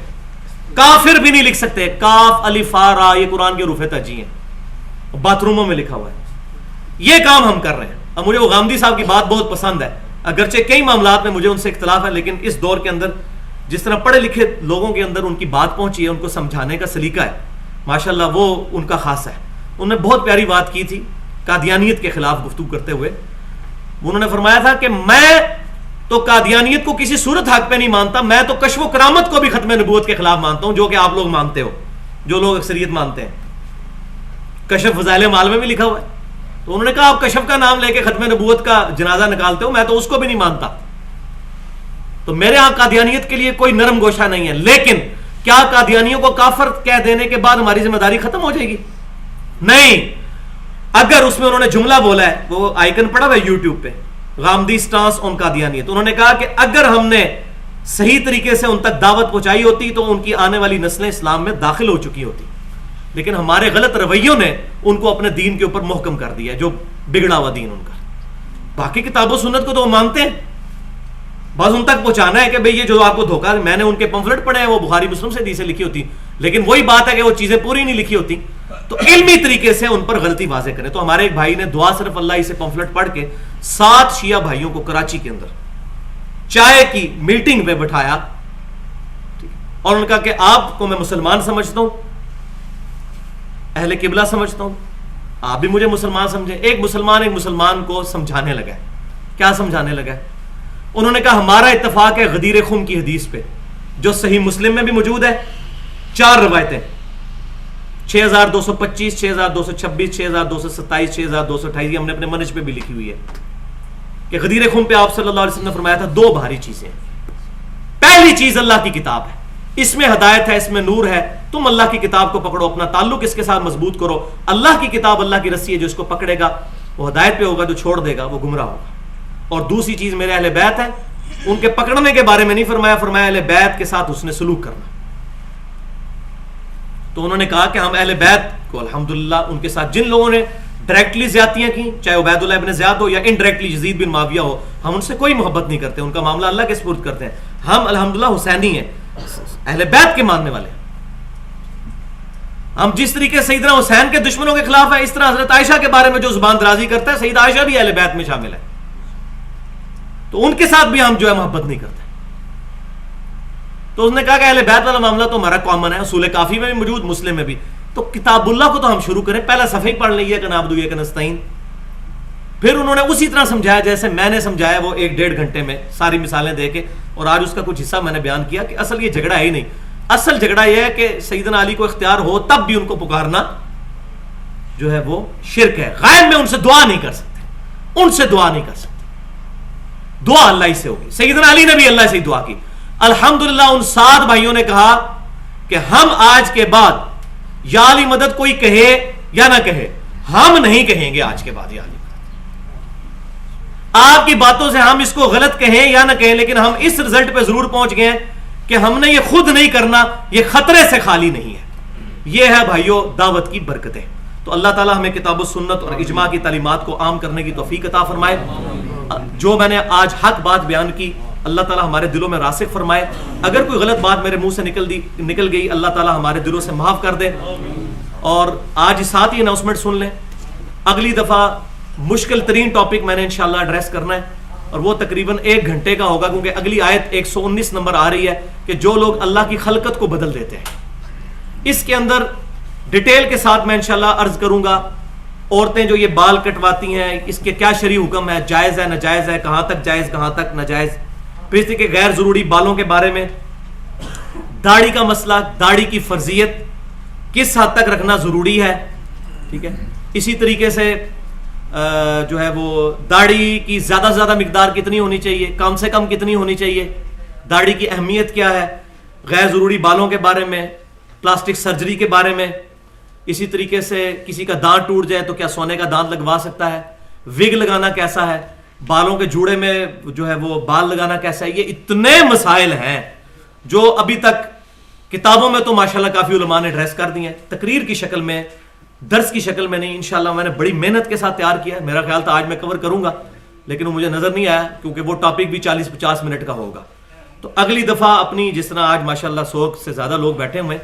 کافر بھی نہیں لکھ سکتے, کاف الف را یہ قرآن کے حروف تہجی ہیں, باتھ روموں میں لکھا ہوا ہے. یہ کام ہم کر رہے ہیں. اب مجھے وہ غامدی صاحب کی بات بہت پسند ہے, اگرچہ کئی معاملات میں مجھے ان سے اختلاف ہے, لیکن اس دور کے اندر جس طرح پڑھے لکھے لوگوں کے اندر ان کی بات پہنچی ہے, ان کو سمجھانے کا سلیقہ ہے ماشاءاللہ, وہ ان کا خاص ہے. انہوں نے بہت پیاری بات کی تھی قادیانیت کے خلاف گفتگو کرتے ہوئے. انہوں نے فرمایا تھا کہ میں تو قادیانیت کو کسی صورت حق پہ نہیں مانتا, میں تو کشف و کرامت کو بھی ختم نبوت کے خلاف مانتا ہوں, جو کہ آپ لوگ مانتے ہو, جو لوگ اکثریت مانتے ہیں. کشف فضائل مال میں بھی لکھا ہوا ہے. تو انہوں نے کہا آپ کشف کا نام لے کے ختم نبوت کا جنازہ نکالتے ہو, میں تو اس کو بھی نہیں مانتا. تو میرے ہاں قادیانیت کے لیے کوئی نرم گوشہ نہیں ہے، لیکن کیا قادیانیوں کو کافر کہہ دینے کے بعد ہماری ذمہ داری ختم ہو جائے گی؟ نہیں. اگر اس میں انہوں نے جملہ بولا ہے، وہ آئیکن پڑا ہوا ہے یوٹیوب پہ، غامدی سٹانس آن قادیانیت، انہوں نے کہا کہ اگر ہم نے صحیح طریقے سے ان تک دعوت پہنچائی ہوتی تو ان کی آنے والی نسلیں اسلام میں داخل ہو چکی ہوتی، لیکن ہمارے غلط رویوں نے ان کو اپنے دین کے اوپر محکم کر دیا، جو بگڑا ہوا دین ان کا. باقی کتاب و سنت کو تو وہ مانتے ہیں، بس ان تک پہنچانا ہے کہ بھئی یہ جو آپ کو دھوکہ، میں نے ان کے پمفلٹ پڑھے ہیں، وہ بخاری مسلم سے حدیثیں لکھی ہوتی، لیکن وہی بات ہے کہ وہ چیزیں پوری نہیں لکھی ہوتی. تو علمی طریقے سے ان پر غلطی واضح کریں. تو ہمارے ایک بھائی نے دعا صرف اللہ سے پمفلٹ پڑھ کے 7 شیعہ بھائیوں کو کراچی کے اندر چائے کی میٹنگ پہ بٹھایا اور ان کا کہ آپ کو میں مسلمان سمجھتا ہوں، اہل قبلہ سمجھتا ہوں، آپ بھی مجھے مسلمان سمجھیں. ایک مسلمان کو سمجھانے لگا ہے. کیا سمجھانے لگا ہے؟ انہوں نے کہا ہمارا اتفاق ہے غدیر خم کی حدیث پہ، جو صحیح مسلم میں بھی موجود ہے. 4 روایتیں، 6225، 6226، 6227، 6228، یہ ہم نے اپنے منج پہ بھی لکھی ہوئی ہے کہ غدیر خم پہ آپ صلی اللہ علیہ وسلم نے فرمایا تھا 2 بھاری چیزیں. پہلی چیز اللہ کی کتاب ہے، اس میں ہدایت ہے، اس میں نور ہے. تم اللہ کی کتاب کو پکڑو، اپنا تعلق اس کے ساتھ مضبوط کرو. اللہ کی کتاب اللہ کی رسی ہے، جو اس کو پکڑے گا وہ ہدایت پہ ہوگا، جو چھوڑ دے گا وہ گمراہ ہوگا. اور دوسری چیز میرے اہل بیت ہے، ان کے پکڑنے کے بارے میں نہیں فرمایا، فرمایا اہل بیت کے ساتھ اس نے سلوک کرنا. تو انہوں نے کہا کہ ہم اہل بیت کو الحمدللہ ان کے ساتھ جن لوگوں نے ڈائریکٹلی زیادتیاں کی، چاہے عبید اللہ ابن زیاد ہو یا انڈائریکٹلی یزید بن معاویہ ہو، ہم ان سے کوئی محبت نہیں کرتے، ان کا معاملہ اللہ کے سپرد کرتے ہیں. ہم الحمدللہ حسینی ہیں، اہل بیت کے ماننے والے ہیں. ہم جس طریقے سے سیدنا حسین کے دشمنوں کے خلاف ہے، اس طرح حضرت عائشہ کے بارے میں جو زبان درازی کرتا ہے، سیدہ عائشہ بھی اہل بیت میں شامل ہے، تو ان کے ساتھ بھی ہم جو ہے محبت نہیں کرتے. تو اس نے کہا کہ اہل بیت والا معاملہ تو ہمارا کامن ہے، اصول کافی میں بھی موجود، مسلم میں بھی. تو کتاب اللہ کو تو ہم شروع کریں، پہلا صفحہ ہی پڑھ لیں کہ نعبد و ایاک نستعین. پھر انہوں نے اسی طرح سمجھایا جیسے میں نے سمجھایا، وہ 1-1.5 گھنٹے میں ساری مثالیں دے کے، اور آج اس کا کچھ حصہ میں نے بیان کیا کہ اصل یہ جھگڑا ہے ہی نہیں. اصل جھگڑا یہ ہے کہ سیدنا علی کو اختیار ہو تب بھی ان کو پکارنا جو ہے وہ شرک ہے. غائب میں ان سے دعا نہیں کر سکتے، ان سے دعا نہیں کر سکتے، دعا اللہ ہی سے ہوگی. سیدنا علی نے بھی اللہ سے ہی دعا کی. الحمدللہ ان 7 بھائیوں نے کہا کہ ہم آج کے بعد یا علی مدد کوئی کہے یا نہ کہے، ہم نہیں کہیں گے آج کے بعد یا علی مدد. آپ کی باتوں سے ہم اس کو غلط کہیں یا نہ کہیں، لیکن ہم اس رزلٹ پہ ضرور پہنچ گئے ہیں کہ ہم نے یہ خود نہیں کرنا، یہ خطرے سے خالی نہیں ہے. یہ ہے بھائیوں دعوت کی برکتیں. تو اللہ تعالی ہمیں کتاب و سنت اور اجماع کی تعلیمات کو عام کرنے کی توفیق عطا فرمائے. جو میں نے آج حق بات بیان کی، اللہ تعالی ہمارے دلوں میں راسخ فرمائے. اگر کوئی غلط بات میرے منہ سے نکل گئی، اللہ تعالی ہمارے دلوں سے معاف کر دے. اور آج ساتھ ہی اناؤنسمنٹ سن لیں، اگلی دفعہ مشکل ترین ٹاپک میں نے انشاءاللہ ایڈریس کرنا ہے، اور وہ تقریباً 1 گھنٹے کا ہوگا، کیونکہ اگلی آیت 119 نمبر آ رہی ہے کہ جو لوگ اللہ کی خلقت کو بدل دیتے ہیں. اس کے اندر ڈیٹیل کے ساتھ میں انشاءاللہ عرض کروں گا. عورتیں جو یہ بال کٹواتی ہیں، اس کے کیا شرعی حکم ہے، جائز ہے ناجائز ہے، کہاں تک جائز کہاں تک ناجائز. پھر اس کے غیر ضروری بالوں کے بارے میں، داڑھی کا مسئلہ، داڑھی کی فرضیت، کس حد تک رکھنا ضروری ہے. ٹھیک ہے. اسی طریقے سے جو ہے وہ داڑھی کی زیادہ سے زیادہ مقدار کتنی ہونی چاہیے، کم سے کم کتنی ہونی چاہیے، داڑھی کی اہمیت کیا ہے، غیر ضروری بالوں کے بارے میں، پلاسٹک سرجری کے بارے میں. اسی طریقے سے کسی کا دانت ٹوٹ جائے تو کیا سونے کا دانت لگوا سکتا ہے، وگ لگانا کیسا ہے، بالوں کے جوڑے میں جو ہے وہ بال لگانا کیسا ہے. یہ اتنے مسائل ہیں جو ابھی تک کتابوں میں تو ماشاءاللہ کافی علماء نے ایڈریس کر دی ہیں، تقریر کی شکل میں، درس کی شکل میں نہیں. انشاءاللہ میں نے بڑی محنت کے ساتھ تیار کیا ہے. میرا خیال تھا آج میں کور کروں گا، لیکن وہ مجھے نظر نہیں آیا، کیونکہ وہ ٹاپک بھی 40-50 منٹ کا ہوگا. تو اگلی دفعہ اپنی، جس طرح آج ماشاءاللہ 100 سے زیادہ لوگ بیٹھے ہوئے،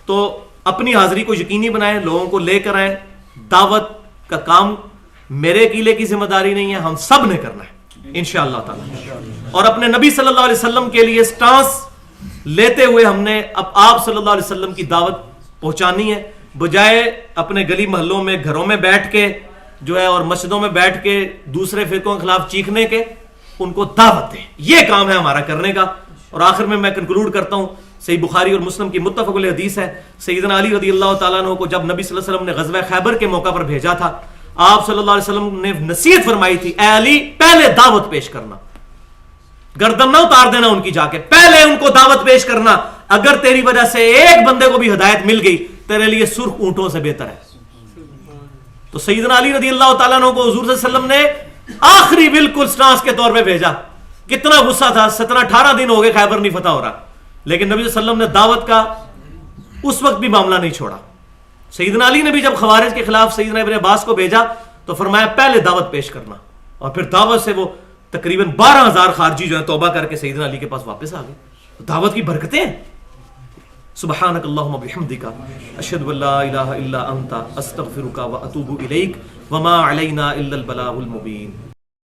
تو اپنی حاضری کو یقینی بنائیں، لوگوں کو لے کر آئیں. دعوت کا کام میرے اکیلے کی ذمہ داری نہیں ہے، ہم سب نے کرنا ہے انشاءاللہ تعالی. اور اپنے نبی صلی اللہ علیہ وسلم کے لیے سٹانس لیتے ہوئے ہم نے اب آپ صلی اللہ علیہ وسلم کی دعوت پہنچانی ہے، بجائے اپنے گلی محلوں میں، گھروں میں بیٹھ کے جو ہے اور مسجدوں میں بیٹھ کے دوسرے فرقوں کے خلاف چیخنے کے. ان کو دعوت دیں، یہ کام ہے ہمارا کرنے کا. اور آخر میں کنکلوڈ کرتا ہوں، صحیح بخاری اور مسلم کی متفق علیہ حدیث ہے، سیدنا علی رضی اللہ تعالیٰ عنہ کو جب نبی صلی اللہ علیہ وسلم نے غزوہ خیبر کے موقع پر بھیجا تھا، آپ صلی اللہ علیہ وسلم نے نصیحت فرمائی تھی، اے علی پہلے دعوت پیش کرنا. گردن نہ اتار دینا ان کی، جا کے پہلے ان کو دعوت پیش کرنا. اگر تیری وجہ سے ایک بندے کو بھی ہدایت مل گئی تیرے لیے سرخ اونٹوں سے بہتر ہے. تو سیدنا علی رضی اللہ تعالیٰ عنہ کو حضور صلی اللہ علیہ وسلم نے آخری بالکل سٹانس کے طور پہ بھیجا. کتنا غصہ تھا، 17-18 دن ہو گئے خیبر نہیں فتح ہو رہا، لیکن نبی صلی اللہ علیہ وسلم نے دعوت کا اس وقت بھی معاملہ نہیں چھوڑا. سیدنا علی نے بھی جب خوارج کے خلاف سیدنا ابن عباس کو بھیجا تو فرمایا پہلے دعوت پیش کرنا، اور پھر دعوت سے وہ تقریباً 12,000 خارجی جو ہیں توبہ کر کے سیدنا علی کے پاس واپس آ گئے. دعوت کی برکتیں ہیں. سبحانک اللہم بحمدک اشہد ان لا الہ الا انت استغفرک واتوب الیک وما علینا الا البلاغ المبین.